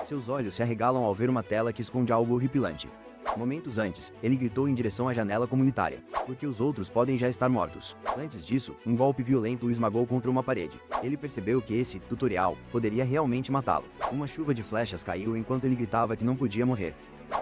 Seus olhos se arregalam ao ver uma tela que esconde algo horripilante. Momentos antes, ele gritou em direção à janela comunitária, porque os outros podem já estar mortos. Antes disso, um golpe violento o esmagou contra uma parede. Ele percebeu que esse tutorial poderia realmente matá-lo. Uma chuva de flechas caiu enquanto ele gritava que não podia morrer.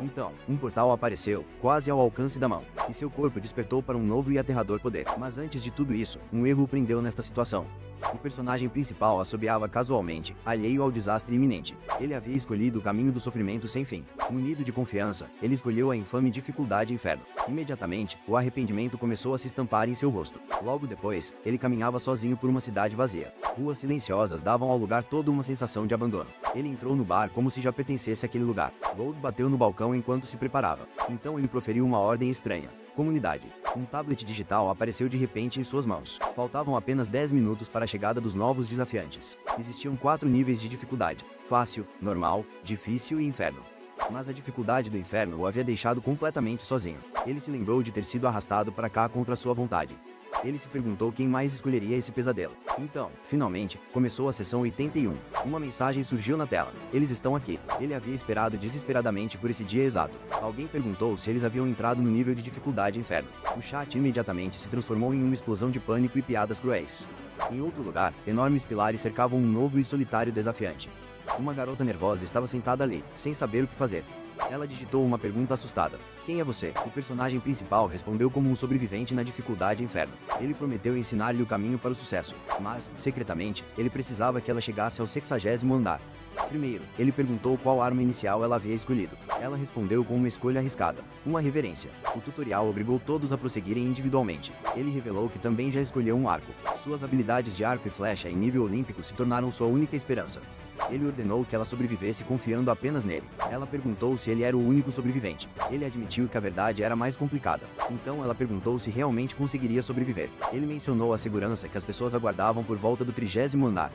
Então, um portal apareceu, quase ao alcance da mão, e seu corpo despertou para um novo e aterrador poder. Mas antes de tudo isso, um erro o prendeu nesta situação. O personagem principal assobiava casualmente, alheio ao desastre iminente. Ele havia escolhido o caminho do sofrimento sem fim. Munido de confiança, ele escolheu a infame dificuldade inferno. Imediatamente, o arrependimento começou a se estampar em seu rosto. Logo depois, ele caminhava sozinho por uma cidade vazia. Ruas silenciosas davam ao lugar toda uma sensação de abandono. Ele entrou no bar como se já pertencesse àquele lugar. Gold bateu no balcão enquanto se preparava. Então ele proferiu uma ordem estranha. Comunidade. Um tablet digital apareceu de repente em suas mãos. Faltavam apenas 10 minutos para a chegada dos novos desafiantes. Existiam 4 níveis de dificuldade: fácil, normal, difícil e inferno. Mas a dificuldade do inferno o havia deixado completamente sozinho. Ele se lembrou de ter sido arrastado para cá contra sua vontade. Ele se perguntou quem mais escolheria esse pesadelo. Então, finalmente, começou a sessão 81. Uma mensagem surgiu na tela. Eles estão aqui. Ele havia esperado desesperadamente por esse dia exato. Alguém perguntou se eles haviam entrado no nível de dificuldade inferno. O chat imediatamente se transformou em uma explosão de pânico e piadas cruéis. Em outro lugar, enormes pilares cercavam um novo e solitário desafiante. Uma garota nervosa estava sentada ali, sem saber o que fazer. Ela digitou uma pergunta assustada. Quem é você? O personagem principal respondeu como um sobrevivente na dificuldade inferno. Ele prometeu ensinar-lhe o caminho para o sucesso, mas, secretamente, ele precisava que ela chegasse ao 60º andar. Primeiro, ele perguntou qual arma inicial ela havia escolhido. Ela respondeu com uma escolha arriscada, uma reverência. O tutorial obrigou todos a prosseguirem individualmente. Ele revelou que também já escolheu um arco. Suas habilidades de arco e flecha em nível olímpico se tornaram sua única esperança. Ele ordenou que ela sobrevivesse confiando apenas nele. Ela perguntou se ele era o único sobrevivente. Ele admitiu que a verdade era mais complicada. Então ela perguntou se realmente conseguiria sobreviver. Ele mencionou a segurança que as pessoas aguardavam por volta do 30º andar.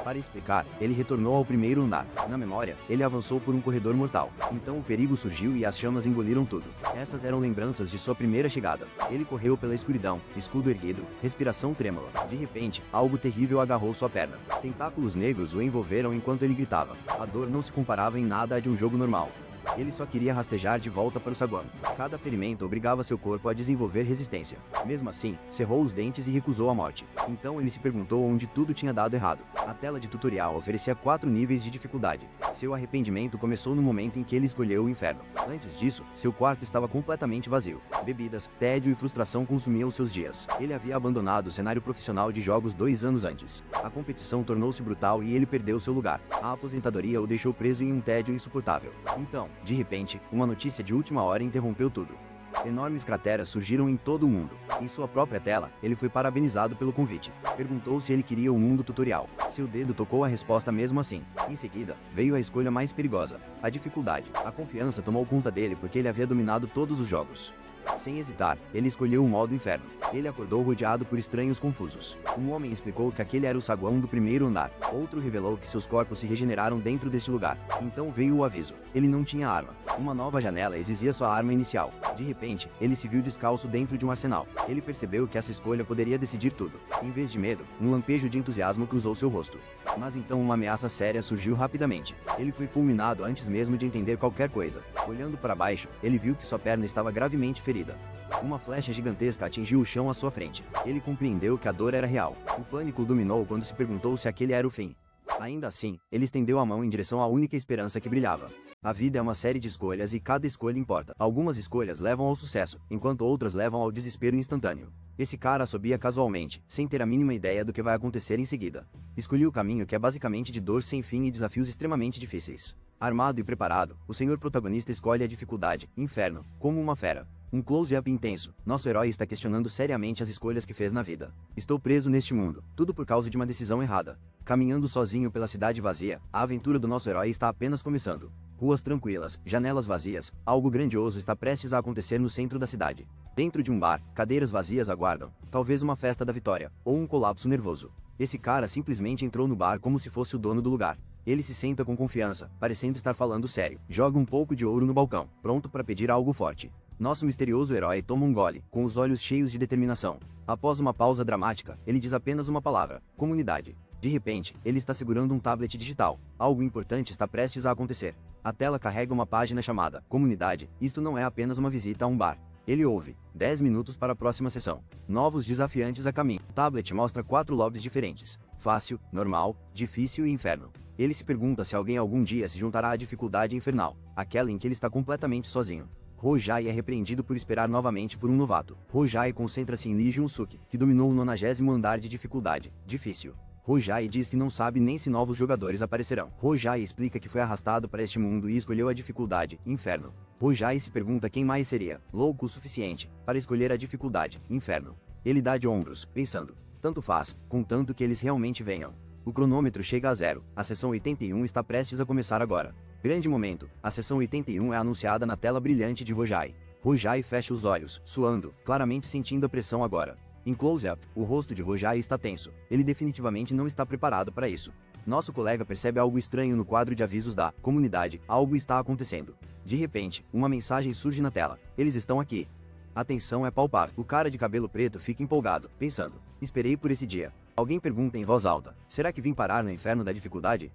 Para explicar, ele retornou ao primeiro andar. Na memória, ele avançou por um corredor mortal. Então o perigo surgiu e as chamas engoliram tudo. Essas eram lembranças de sua primeira chegada. Ele correu pela escuridão, escudo erguido, respiração trêmula. De repente, algo terrível agarrou sua perna. Tentáculos negros o envolveram enquanto ele gritava. A dor não se comparava em nada à de um jogo normal. Ele só queria rastejar de volta para o saguão. Cada ferimento obrigava seu corpo a desenvolver resistência. Mesmo assim, cerrou os dentes e recusou a morte. Então ele se perguntou onde tudo tinha dado errado. A tela de tutorial oferecia 4 níveis de dificuldade. Seu arrependimento começou no momento em que ele escolheu o inferno. Antes disso, seu quarto estava completamente vazio. Bebidas, tédio e frustração consumiam seus dias. Ele havia abandonado o cenário profissional de jogos 2 anos antes. A competição tornou-se brutal e ele perdeu seu lugar. A aposentadoria o deixou preso em um tédio insuportável. Então, de repente, uma notícia de última hora interrompeu tudo. Enormes crateras surgiram em todo o mundo. Em sua própria tela, ele foi parabenizado pelo convite. Perguntou se ele queria o mundo tutorial. Seu dedo tocou a resposta mesmo assim. Em seguida, veio a escolha mais perigosa: a dificuldade. A confiança tomou conta dele porque ele havia dominado todos os jogos. Sem hesitar, ele escolheu o modo inferno. Ele acordou rodeado por estranhos confusos. Um homem explicou que aquele era o saguão do primeiro andar. Outro revelou que seus corpos se regeneraram dentro deste lugar. Então veio o aviso. Ele não tinha arma. Uma nova janela exigia sua arma inicial. De repente, ele se viu descalço dentro de um arsenal. Ele percebeu que essa escolha poderia decidir tudo. Em vez de medo, um lampejo de entusiasmo cruzou seu rosto. Mas então uma ameaça séria surgiu rapidamente. Ele foi fulminado antes mesmo de entender qualquer coisa. Olhando para baixo, ele viu que sua perna estava gravemente ferida. Uma flecha gigantesca atingiu o chão à sua frente. Ele compreendeu que a dor era real. O pânico o dominou quando se perguntou se aquele era o fim. Ainda assim, ele estendeu a mão em direção à única esperança que brilhava. A vida é uma série de escolhas e cada escolha importa. Algumas escolhas levam ao sucesso, enquanto outras levam ao desespero instantâneo. Esse cara assobia casualmente, sem ter a mínima ideia do que vai acontecer em seguida. Escolhi o caminho que é basicamente de dor sem fim e desafios extremamente difíceis. Armado e preparado, o senhor protagonista escolhe a dificuldade, inferno, como uma fera. Um close-up intenso. Nosso herói está questionando seriamente as escolhas que fez na vida. Estou preso neste mundo, tudo por causa de uma decisão errada. Caminhando sozinho pela cidade vazia, a aventura do nosso herói está apenas começando. Ruas tranquilas, janelas vazias, algo grandioso está prestes a acontecer no centro da cidade. Dentro de um bar, cadeiras vazias aguardam, talvez uma festa da vitória, ou um colapso nervoso. Esse cara simplesmente entrou no bar como se fosse o dono do lugar. Ele se senta com confiança, parecendo estar falando sério. Joga um pouco de ouro no balcão, pronto para pedir algo forte. Nosso misterioso herói toma um gole, com os olhos cheios de determinação. Após uma pausa dramática, ele diz apenas uma palavra: comunidade. De repente, ele está segurando um tablet digital. Algo importante está prestes a acontecer. A tela carrega uma página chamada Comunidade. Isto não é apenas uma visita a um bar. Ele ouve. 10 minutos para a próxima sessão. Novos desafiantes a caminho. O tablet mostra 4 lobbies diferentes. Fácil, normal, difícil e inferno. Ele se pergunta se alguém algum dia se juntará à dificuldade infernal, aquela em que ele está completamente sozinho. Rojai é repreendido por esperar novamente por um novato. Rojai concentra-se em Lee Jun-suk, que dominou o 90º andar de dificuldade, difícil. Rojai diz que não sabe nem se novos jogadores aparecerão. Rojai explica que foi arrastado para este mundo e escolheu a dificuldade, inferno. Rojai se pergunta quem mais seria, louco o suficiente, para escolher a dificuldade, inferno. Ele dá de ombros, pensando, tanto faz, contanto que eles realmente venham. O cronômetro chega a 0, a sessão 81 está prestes a começar agora. Grande momento, a sessão 81 é anunciada na tela brilhante de Rojai. Rojai fecha os olhos, suando, claramente sentindo a pressão agora. Em close-up, o rosto de Rojai está tenso, ele definitivamente não está preparado para isso. Nosso colega percebe algo estranho no quadro de avisos da comunidade, algo está acontecendo. De repente, uma mensagem surge na tela, eles estão aqui. A tensão é palpável, o cara de cabelo preto fica empolgado, pensando, esperei por esse dia. Alguém pergunta em voz alta, será que vim parar no inferno da dificuldade?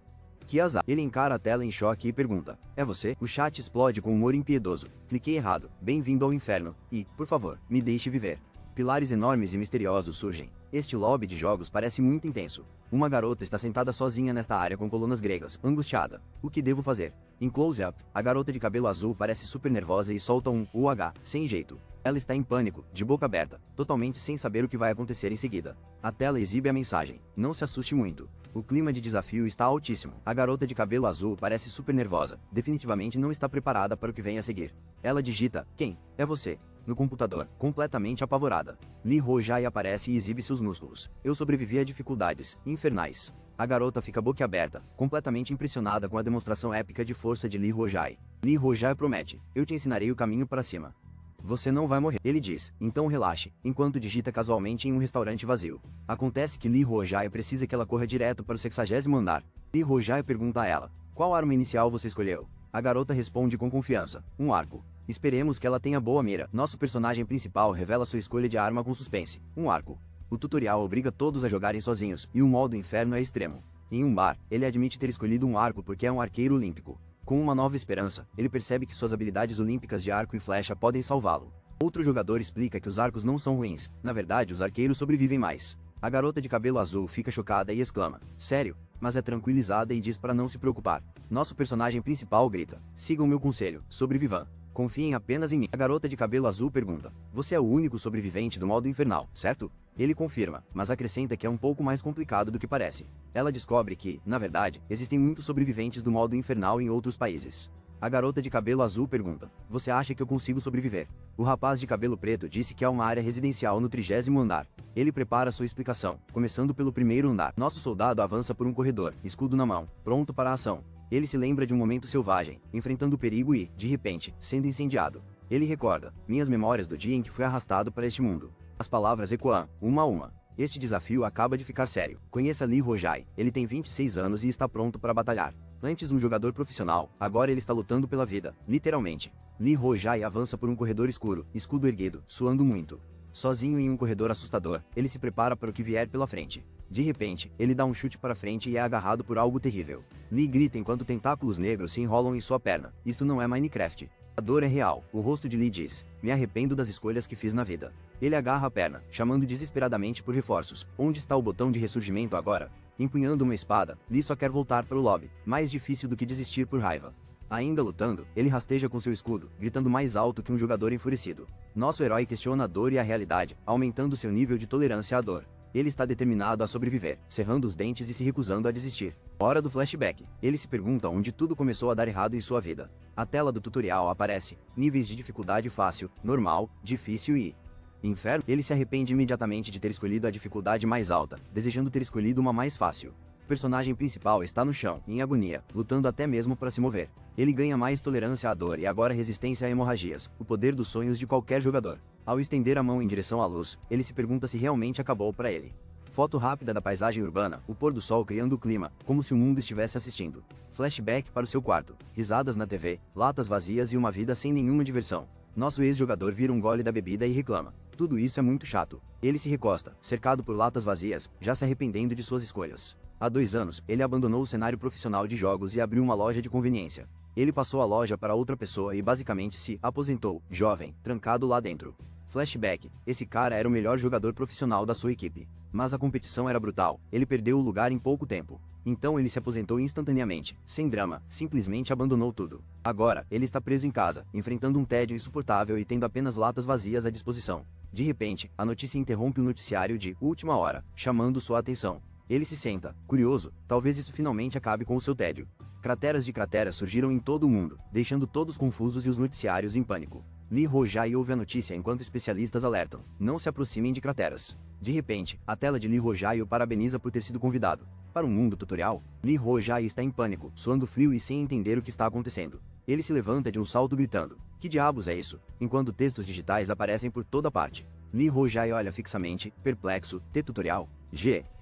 Que azar. Ele encara a tela em choque e pergunta, é você? O chat explode com humor impiedoso, cliquei errado, bem-vindo ao inferno, e, por favor, me deixe viver. Pilares enormes e misteriosos surgem. Este lobby de jogos parece muito intenso. Uma garota está sentada sozinha nesta área com colunas gregas, angustiada. O que devo fazer? Em close-up, a garota de cabelo azul parece super nervosa e solta um UH, sem jeito. Ela está em pânico, de boca aberta, totalmente sem saber o que vai acontecer em seguida. A tela exibe a mensagem, não se assuste muito. O clima de desafio está altíssimo. A garota de cabelo azul parece super nervosa, definitivamente não está preparada para o que vem a seguir. Ela digita, quem? É você? No computador, completamente apavorada. Lee Rojai aparece e exibe seus músculos. Eu sobrevivi a dificuldades infernais. A garota fica boquiaberta, completamente impressionada com a demonstração épica de força de Lee Rojai. Lee Rojai promete, eu te ensinarei o caminho para cima. Você não vai morrer, ele diz, então relaxe, enquanto digita casualmente em um restaurante vazio. Acontece que Lee Rojai precisa que ela corra direto para o 60º andar. Lee Rojai pergunta a ela, qual arma inicial você escolheu? A garota responde com confiança, um arco. Esperemos que ela tenha boa mira. Nosso personagem principal revela sua escolha de arma com suspense, um arco. O tutorial obriga todos a jogarem sozinhos, e o modo inferno é extremo. Em um bar, ele admite ter escolhido um arco porque é um arqueiro olímpico. Com uma nova esperança, ele percebe que suas habilidades olímpicas de arco e flecha podem salvá-lo. Outro jogador explica que os arcos não são ruins, na verdade os arqueiros sobrevivem mais. A garota de cabelo azul fica chocada e exclama, sério? Mas é tranquilizada e diz para não se preocupar. Nosso personagem principal grita, sigam meu conselho, sobrevivam. Confiem apenas em mim. A garota de cabelo azul pergunta, você é o único sobrevivente do modo infernal, certo? Ele confirma, mas acrescenta que é um pouco mais complicado do que parece. Ela descobre que, na verdade, existem muitos sobreviventes do modo infernal em outros países. A garota de cabelo azul pergunta, você acha que eu consigo sobreviver? O rapaz de cabelo preto disse que há uma área residencial no 30º andar. Ele prepara sua explicação, começando pelo primeiro andar. Nosso soldado avança por um corredor, escudo na mão, pronto para a ação. Ele se lembra de um momento selvagem, enfrentando perigo e, de repente, sendo incendiado. Ele recorda, minhas memórias do dia em que fui arrastado para este mundo. As palavras ecoam, uma a uma. Este desafio acaba de ficar sério. Conheça Lee Rojai, ele tem 26 anos e está pronto para batalhar. Antes um jogador profissional, agora ele está lutando pela vida, literalmente. Lee Rojai avança por um corredor escuro, escudo erguido, suando muito. Sozinho em um corredor assustador, ele se prepara para o que vier pela frente. De repente, ele dá um chute para frente e é agarrado por algo terrível. Lee grita enquanto tentáculos negros se enrolam em sua perna. Isto não é Minecraft. A dor é real. O rosto de Lee diz, me arrependo das escolhas que fiz na vida. Ele agarra a perna, chamando desesperadamente por reforços. Onde está o botão de ressurgimento agora? Empunhando uma espada, Lee só quer voltar para o lobby, mais difícil do que desistir por raiva. Ainda lutando, ele rasteja com seu escudo, gritando mais alto que um jogador enfurecido. Nosso herói questiona a dor e a realidade, aumentando seu nível de tolerância à dor. Ele está determinado a sobreviver, cerrando os dentes e se recusando a desistir. Hora do flashback. Ele se pergunta onde tudo começou a dar errado em sua vida. A tela do tutorial aparece, níveis de dificuldade fácil, normal, difícil e inferno. Ele se arrepende imediatamente de ter escolhido a dificuldade mais alta, desejando ter escolhido uma mais fácil. O personagem principal está no chão, em agonia, lutando até mesmo para se mover. Ele ganha mais tolerância à dor e agora resistência a hemorragias, o poder dos sonhos de qualquer jogador. Ao estender a mão em direção à luz, ele se pergunta se realmente acabou para ele. Foto rápida da paisagem urbana, o pôr do sol criando o clima, como se o mundo estivesse assistindo. Flashback para o seu quarto, risadas na TV, latas vazias e uma vida sem nenhuma diversão. Nosso ex-jogador vira um gole da bebida e reclama. Tudo isso é muito chato. Ele se recosta, cercado por latas vazias, já se arrependendo de suas escolhas. Há 2 anos, ele abandonou o cenário profissional de jogos e abriu uma loja de conveniência. Ele passou a loja para outra pessoa e basicamente se aposentou, jovem, trancado lá dentro. Flashback, esse cara era o melhor jogador profissional da sua equipe. Mas a competição era brutal, ele perdeu o lugar em pouco tempo. Então ele se aposentou instantaneamente, sem drama, simplesmente abandonou tudo. Agora, ele está preso em casa, enfrentando um tédio insuportável e tendo apenas latas vazias à disposição. De repente, a notícia interrompe o noticiário de última hora, chamando sua atenção. Ele se senta, curioso, talvez isso finalmente acabe com o seu tédio. Crateras de crateras surgiram em todo o mundo, deixando todos confusos e os noticiários em pânico. Lee Rojai ouve a notícia enquanto especialistas alertam: não se aproximem de crateras. De repente, a tela de Lee Rojai o parabeniza por ter sido convidado para um mundo tutorial. Lee Rojai está em pânico, suando frio e sem entender o que está acontecendo. Ele se levanta de um salto gritando: que diabos é isso? Enquanto textos digitais aparecem por toda parte. Lee Rojai olha fixamente, perplexo. Tutorial?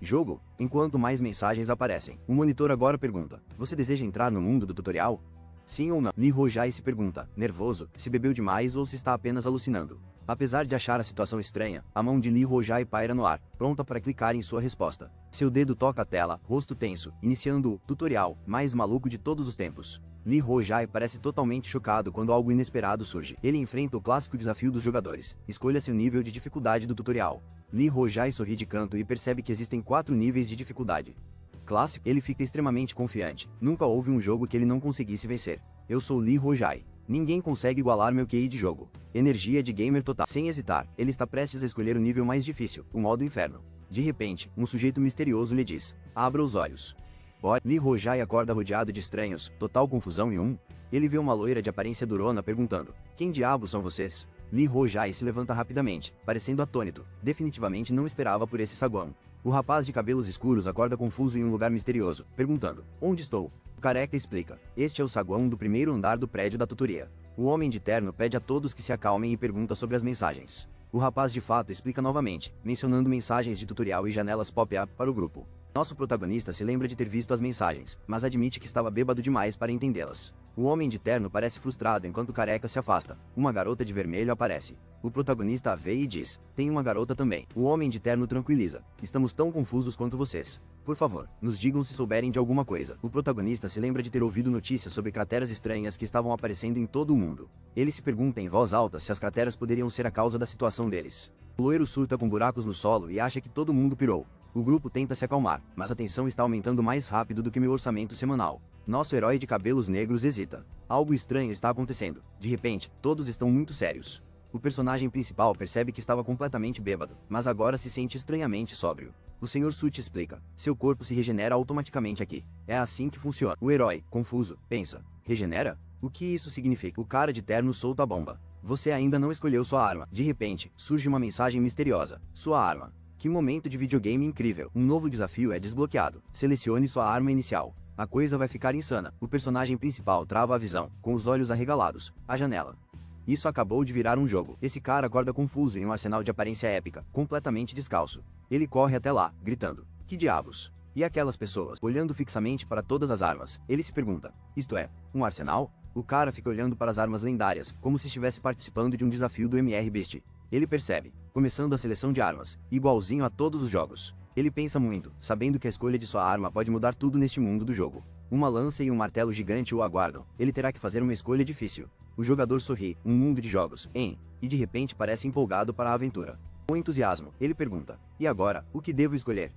Jogo? Enquanto mais mensagens aparecem, o monitor agora pergunta: você deseja entrar no mundo do tutorial? Sim ou não? Lee Rojai se pergunta, nervoso, se bebeu demais ou se está apenas alucinando. Apesar de achar a situação estranha, a mão de Lee Rojai paira no ar, pronta para clicar em sua resposta. Seu dedo toca a tela, rosto tenso, iniciando o tutorial mais maluco de todos os tempos. Lee Rojai parece totalmente chocado quando algo inesperado surge. Ele enfrenta o clássico desafio dos jogadores: escolha seu nível de dificuldade do tutorial. Lee Rojai sorri de canto e percebe que existem 4 níveis de dificuldade. Clássico, ele fica extremamente confiante. Nunca houve um jogo que ele não conseguisse vencer. Eu sou Lee Rojai. Ninguém consegue igualar meu QI de jogo. Energia de gamer total. Sem hesitar, ele está prestes a escolher o nível mais difícil, o modo inferno. De repente, um sujeito misterioso lhe diz: abra os olhos. Lee Rojai acorda rodeado de estranhos, total confusão e ele vê uma loira de aparência durona perguntando: quem diabos são vocês? Lee Rojai se levanta rapidamente, parecendo atônito. Definitivamente não esperava por esse saguão. O rapaz de cabelos escuros acorda confuso em um lugar misterioso, perguntando: onde estou? O careca explica: este é o saguão do primeiro andar do prédio da tutoria. O homem de terno pede a todos que se acalmem e pergunta sobre as mensagens. O rapaz de fato explica novamente, mencionando mensagens de tutorial e janelas pop-up para o grupo. Nosso protagonista se lembra de ter visto as mensagens, mas admite que estava bêbado demais para entendê-las. O homem de terno parece frustrado enquanto o careca se afasta. Uma garota de vermelho aparece. O protagonista a vê e diz: tem uma garota também. O homem de terno tranquiliza: estamos tão confusos quanto vocês. Por favor, nos digam se souberem de alguma coisa. O protagonista se lembra de ter ouvido notícias sobre crateras estranhas que estavam aparecendo em todo o mundo. Ele se pergunta em voz alta se as crateras poderiam ser a causa da situação deles. O loiro surta com buracos no solo e acha que todo mundo pirou. O grupo tenta se acalmar, mas a tensão está aumentando mais rápido do que meu orçamento semanal. Nosso herói de cabelos negros hesita. Algo estranho está acontecendo. De repente, todos estão muito sérios. O personagem principal percebe que estava completamente bêbado, mas agora se sente estranhamente sóbrio. O Sr. Suit explica: seu corpo se regenera automaticamente aqui. É assim que funciona. O herói, confuso, pensa: regenera? O que isso significa? O cara de terno solta a bomba. Você ainda não escolheu sua arma. De repente, surge uma mensagem misteriosa: sua arma. Que momento de videogame incrível. Um novo desafio é desbloqueado. Selecione sua arma inicial. A coisa vai ficar insana. O personagem principal trava a visão, com os olhos arregalados. A janela. Isso acabou de virar um jogo. Esse cara acorda confuso em um arsenal de aparência épica, completamente descalço. Ele corre até lá, gritando: que diabos? E aquelas pessoas, olhando fixamente para todas as armas, ele se pergunta: isto é, um arsenal? O cara fica olhando para as armas lendárias, como se estivesse participando de um desafio do MR Beast. Ele percebe, começando a seleção de armas, igualzinho a todos os jogos. Ele pensa muito, sabendo que a escolha de sua arma pode mudar tudo neste mundo do jogo. Uma lança e um martelo gigante o aguardam. Ele terá que fazer uma escolha difícil. O jogador sorri, um mundo de jogos, e de repente parece empolgado para a aventura. Com entusiasmo, ele pergunta: e agora, o que devo escolher?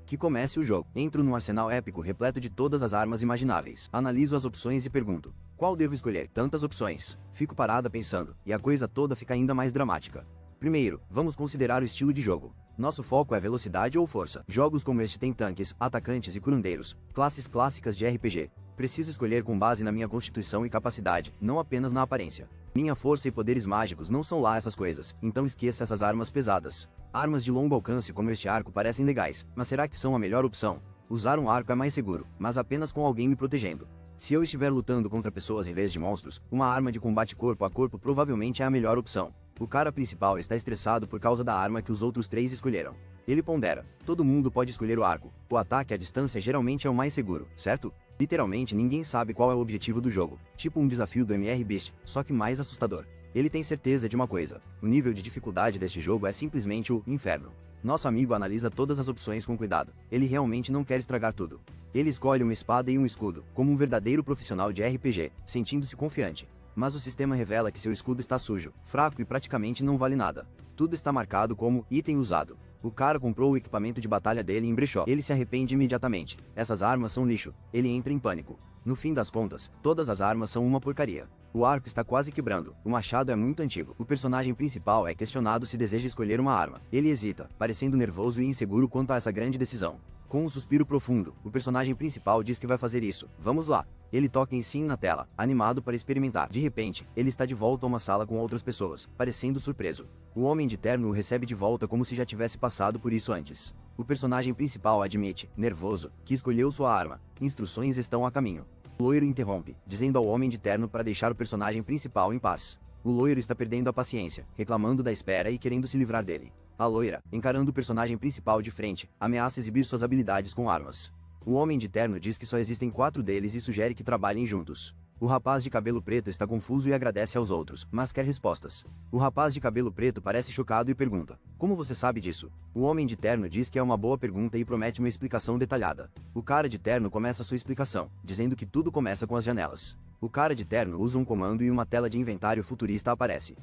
Que comece o jogo. Entro num arsenal épico repleto de todas as armas imagináveis. Analiso as opções e pergunto: qual devo escolher? Tantas opções. Fico parada pensando, e a coisa toda fica ainda mais dramática. Primeiro, vamos considerar o estilo de jogo. Nosso foco é velocidade ou força. Jogos como este têm tanques, atacantes e curandeiros, classes clássicas de RPG. Preciso escolher com base na minha constituição e capacidade, não apenas na aparência. Minha força e poderes mágicos não são lá essas coisas, então esqueça essas armas pesadas. Armas de longo alcance como este arco parecem legais, mas será que são a melhor opção? Usar um arco é mais seguro, mas apenas com alguém me protegendo. Se eu estiver lutando contra pessoas em vez de monstros, uma arma de combate corpo a corpo provavelmente é a melhor opção. O cara principal está estressado por causa da arma que os outros 3 escolheram. Ele pondera: todo mundo pode escolher o arco. O ataque à distância geralmente é o mais seguro, certo? Literalmente ninguém sabe qual é o objetivo do jogo. Tipo um desafio do MR Beast, só que mais assustador. Ele tem certeza de uma coisa: o nível de dificuldade deste jogo é simplesmente o inferno. Nosso amigo analisa todas as opções com cuidado. Ele realmente não quer estragar tudo. Ele escolhe uma espada e um escudo, como um verdadeiro profissional de RPG, sentindo-se confiante. Mas o sistema revela que seu escudo está sujo, fraco e praticamente não vale nada. Tudo está marcado como item usado. O cara comprou o equipamento de batalha dele em brechó. Ele se arrepende imediatamente. Essas armas são lixo. Ele entra em pânico. No fim das contas, todas as armas são uma porcaria. O arco está quase quebrando. O machado é muito antigo. O personagem principal é questionado se deseja escolher uma arma. Ele hesita, parecendo nervoso e inseguro quanto a essa grande decisão. Com um suspiro profundo, o personagem principal diz que vai fazer isso. Vamos lá. Ele toca em sim na tela, animado para experimentar. De repente, ele está de volta a uma sala com outras pessoas, parecendo surpreso. O homem de terno o recebe de volta como se já tivesse passado por isso antes. O personagem principal admite, nervoso, que escolheu sua arma. Instruções estão a caminho. O loiro interrompe, dizendo ao homem de terno para deixar o personagem principal em paz. O loiro está perdendo a paciência, reclamando da espera e querendo se livrar dele. A loira, encarando o personagem principal de frente, ameaça exibir suas habilidades com armas. O homem de terno diz que só existem 4 deles e sugere que trabalhem juntos. O rapaz de cabelo preto está confuso e agradece aos outros, mas quer respostas. O rapaz de cabelo preto parece chocado e pergunta: "Como você sabe disso?" O homem de terno diz que é uma boa pergunta e promete uma explicação detalhada. O cara de terno começa sua explicação, dizendo que tudo começa com as janelas. O cara de terno usa um comando e uma tela de inventário futurista aparece.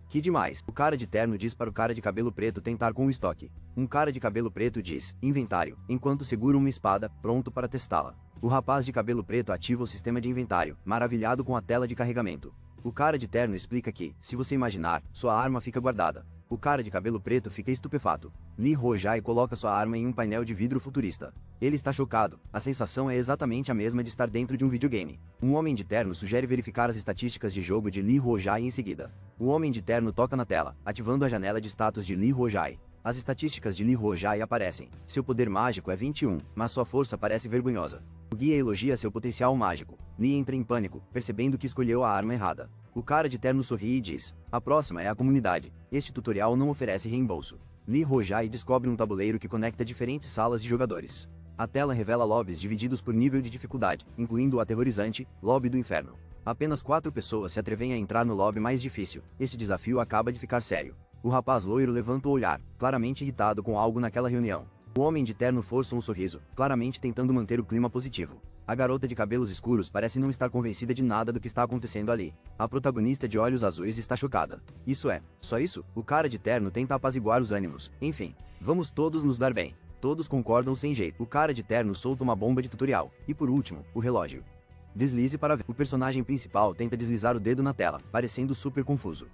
Que demais! O cara de terno diz para o cara de cabelo preto tentar com o estoque. Um cara de cabelo preto diz, inventário, enquanto segura uma espada, pronto para testá-la. O rapaz de cabelo preto ativa o sistema de inventário, maravilhado com a tela de carregamento. O cara de terno explica que, se você imaginar, sua arma fica guardada. O cara de cabelo preto fica estupefato. Lee Rojai coloca sua arma em um painel de vidro futurista. Ele está chocado. A sensação é exatamente a mesma de estar dentro de um videogame. Um homem de terno sugere verificar as estatísticas de jogo de Lee Rojai em seguida. O homem de terno toca na tela, ativando a janela de status de Lee Rojai. As estatísticas de Lee Rojai aparecem. Seu poder mágico é 21, mas sua força parece vergonhosa. O guia elogia seu potencial mágico. Lee entra em pânico, percebendo que escolheu a arma errada. O cara de terno sorri e diz: "A próxima é a comunidade. Este tutorial não oferece reembolso." Lee Rojai descobre um tabuleiro que conecta diferentes salas de jogadores. A tela revela lobbies divididos por nível de dificuldade, incluindo o aterrorizante Lobby do Inferno. Apenas 4 pessoas se atrevem a entrar no lobby mais difícil. Este desafio acaba de ficar sério. O rapaz loiro levanta o olhar, claramente irritado com algo naquela reunião. O homem de terno força um sorriso, claramente tentando manter o clima positivo. A garota de cabelos escuros parece não estar convencida de nada do que está acontecendo ali. A protagonista de olhos azuis está chocada. Isso é, só isso? O cara de terno tenta apaziguar os ânimos. Enfim, vamos todos nos dar bem. Todos concordam sem jeito. O cara de terno solta uma bomba de tutorial. E por último, o relógio. Deslize para ver. O personagem principal tenta deslizar o dedo na tela, parecendo super confuso.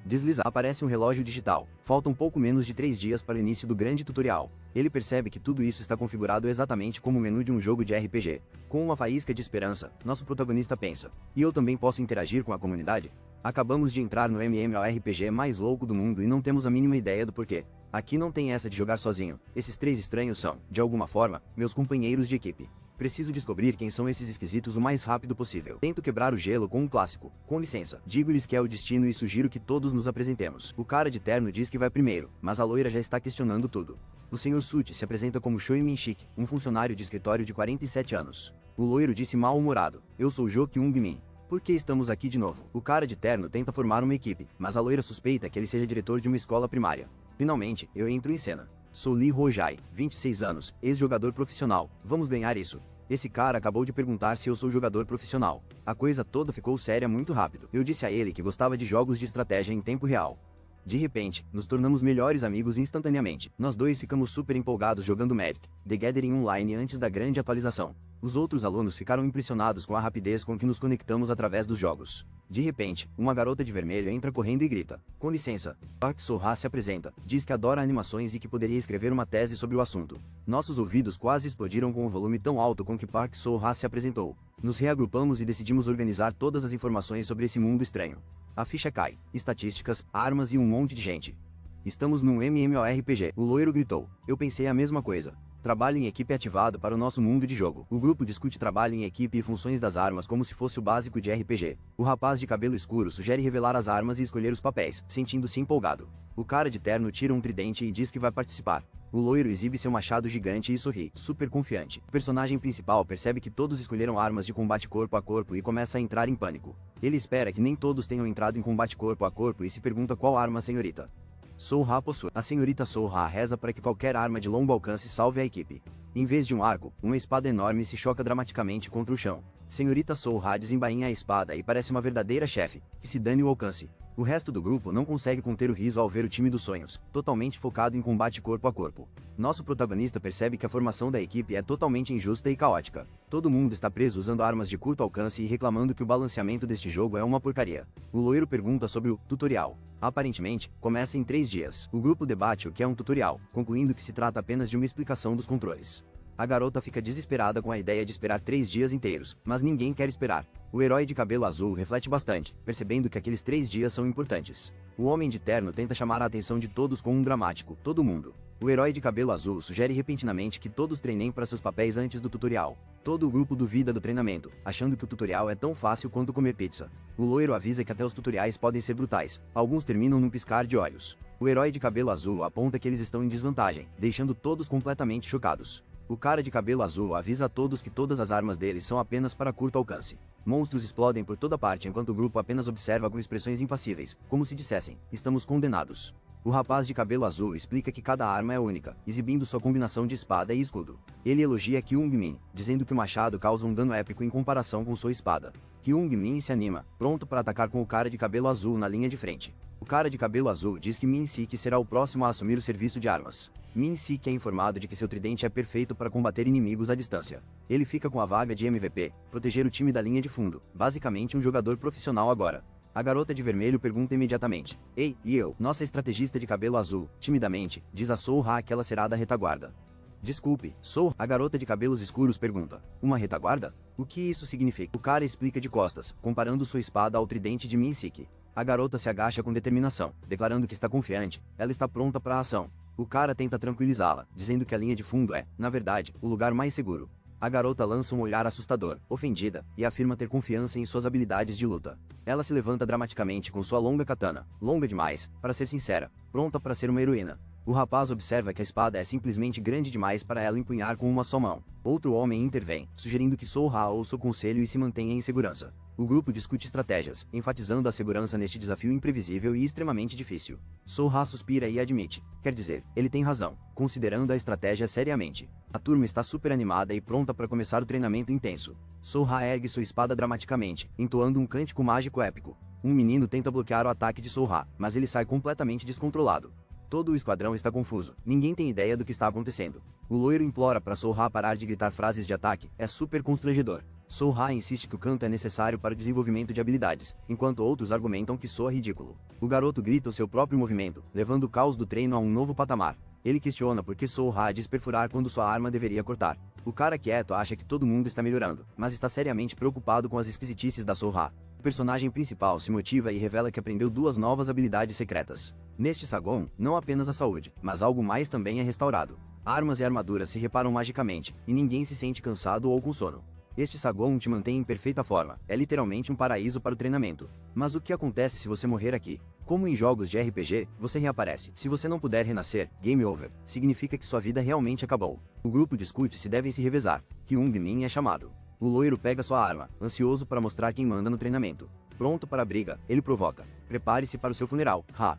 Deslizar. Aparece um relógio digital. Faltam pouco menos de 3 dias para o início do grande tutorial. Ele percebe que tudo isso está configurado exatamente como o menu de um jogo de RPG. Com uma faísca de esperança, nosso protagonista pensa: "E eu também posso interagir com a comunidade?" Acabamos de entrar no MMORPG mais louco do mundo e não temos a mínima ideia do porquê. Aqui não tem essa de jogar sozinho. Esses 3 estranhos são, de alguma forma, meus companheiros de equipe. Preciso descobrir quem são esses esquisitos o mais rápido possível. Tento quebrar o gelo com um clássico. Com licença, digo-lhes que é o destino e sugiro que todos nos apresentemos. O cara de terno diz que vai primeiro, mas a loira já está questionando tudo. O Sr. Suti se apresenta como Choi Min-shik, um funcionário de escritório de 47 anos. O loiro disse mal-humorado: "Eu sou Jo Kyung-min. Por que estamos aqui de novo?" O cara de terno tenta formar uma equipe, mas a loira suspeita que ele seja diretor de uma escola primária. Finalmente, eu entro em cena. Sou Lee Rojai, 26 anos, ex-jogador profissional. Vamos ganhar isso. Esse cara acabou de perguntar se eu sou jogador profissional. A coisa toda ficou séria muito rápido. Eu disse a ele que gostava de jogos de estratégia em tempo real. De repente, nos tornamos melhores amigos instantaneamente. Nós dois ficamos super empolgados jogando Magic, The Gathering Online antes da grande atualização. Os outros alunos ficaram impressionados com a rapidez com que nos conectamos através dos jogos. De repente, uma garota de vermelho entra correndo e grita: "Com licença." Park Soo-ha se apresenta, diz que adora animações e que poderia escrever uma tese sobre o assunto. Nossos ouvidos quase explodiram com o volume tão alto com que Park Soo-ha se apresentou. Nos reagrupamos e decidimos organizar todas as informações sobre esse mundo estranho. A ficha cai. Estatísticas, armas e um monte de gente. Estamos num MMORPG. O loiro gritou. Eu pensei a mesma coisa. Trabalho em equipe ativado para o nosso mundo de jogo. O grupo discute trabalho em equipe e funções das armas como se fosse o básico de RPG. O rapaz de cabelo escuro sugere revelar as armas e escolher os papéis, sentindo-se empolgado. O cara de terno tira um tridente e diz que vai participar. O loiro exibe seu machado gigante e sorri, super confiante. O personagem principal percebe que todos escolheram armas de combate corpo a corpo e começa a entrar em pânico. Ele espera que nem todos tenham entrado em combate corpo a corpo e se pergunta qual arma a senhorita Soul-Ha possui. A senhorita Soul-Ha reza para que qualquer arma de longo alcance salve a equipe. Em vez de um arco, uma espada enorme se choca dramaticamente contra o chão. Senhorita Soul-Ha desembainha a espada e parece uma verdadeira chefe, que se dane o alcance. O resto do grupo não consegue conter o riso ao ver o time dos sonhos, totalmente focado em combate corpo a corpo. Nosso protagonista percebe que a formação da equipe é totalmente injusta e caótica. Todo mundo está preso usando armas de curto alcance e reclamando que o balanceamento deste jogo é uma porcaria. O loiro pergunta sobre o tutorial. Aparentemente, começa em 3 dias. O grupo debate o que é um tutorial, concluindo que se trata apenas de uma explicação dos controles. A garota fica desesperada com a ideia de esperar 3 dias inteiros, mas ninguém quer esperar. O herói de cabelo azul reflete bastante, percebendo que aqueles 3 dias são importantes. O homem de terno tenta chamar a atenção de todos com um dramático, todo mundo. O herói de cabelo azul sugere repentinamente que todos treinem para seus papéis antes do tutorial. Todo o grupo duvida do treinamento, achando que o tutorial é tão fácil quanto comer pizza. O loiro avisa que até os tutoriais podem ser brutais, alguns terminam num piscar de olhos. O herói de cabelo azul aponta que eles estão em desvantagem, deixando todos completamente chocados. O cara de cabelo azul avisa a todos que todas as armas deles são apenas para curto alcance. Monstros explodem por toda parte enquanto o grupo apenas observa com expressões impassíveis, como se dissessem, estamos condenados. O rapaz de cabelo azul explica que cada arma é única, exibindo sua combinação de espada e escudo. Ele elogia Kyung-min, dizendo que o machado causa um dano épico em comparação com sua espada. Kyung-min se anima, pronto para atacar com o cara de cabelo azul na linha de frente. O cara de cabelo azul diz que Min-sik será o próximo a assumir o serviço de armas. Min-sik é informado de que seu tridente é perfeito para combater inimigos à distância. Ele fica com a vaga de MVP, proteger o time da linha de fundo, basicamente um jogador profissional agora. A garota de vermelho pergunta imediatamente, ei, e eu, nossa estrategista de cabelo azul, timidamente, diz a Soul-Ha que ela será da retaguarda. Desculpe, sou. A garota de cabelos escuros pergunta, uma retaguarda? O que isso significa? O cara explica de costas, comparando sua espada ao tridente de Min-sik. A garota se agacha com determinação, declarando que está confiante, ela está pronta para a ação. O cara tenta tranquilizá-la, dizendo que a linha de fundo é, na verdade, o lugar mais seguro. A garota lança um olhar assustador, ofendida, e afirma ter confiança em suas habilidades de luta. Ela se levanta dramaticamente com sua longa katana, longa demais, para ser sincera, pronta para ser uma heroína. O rapaz observa que a espada é simplesmente grande demais para ela empunhar com uma só mão. Outro homem intervém, sugerindo que Soul-Ha ouça o conselho e se mantenha em segurança. O grupo discute estratégias, enfatizando a segurança neste desafio imprevisível e extremamente difícil. Soul-Ha suspira e admite, quer dizer, ele tem razão, considerando a estratégia seriamente. A turma está super animada e pronta para começar o treinamento intenso. Soul-Ha ergue sua espada dramaticamente, entoando um cântico mágico épico. Um menino tenta bloquear o ataque de Soul-Ha, mas ele sai completamente descontrolado. Todo o esquadrão está confuso, ninguém tem ideia do que está acontecendo. O loiro implora para Soul-Ha parar de gritar frases de ataque, é super constrangedor. Soul-Ha insiste que o canto é necessário para o desenvolvimento de habilidades, enquanto outros argumentam que soa ridículo. O garoto grita o seu próprio movimento, levando o caos do treino a um novo patamar. Ele questiona por que Soul-Ha diz perfurar quando sua arma deveria cortar. O cara quieto acha que todo mundo está melhorando, mas está seriamente preocupado com as esquisitices da Soul-Ha. O personagem principal se motiva e revela que aprendeu 2 novas habilidades secretas. Neste saguão, não apenas a saúde, mas algo mais também é restaurado. Armas e armaduras se reparam magicamente, e ninguém se sente cansado ou com sono. Este saguão te mantém em perfeita forma, é literalmente um paraíso para o treinamento. Mas o que acontece se você morrer aqui? Como em jogos de RPG, você reaparece. Se você não puder renascer, game over, significa que sua vida realmente acabou. O grupo discute se devem se revezar. Kyung-min é chamado. O loiro pega sua arma, ansioso para mostrar quem manda no treinamento. Pronto para a briga, ele provoca. Prepare-se para o seu funeral, ha!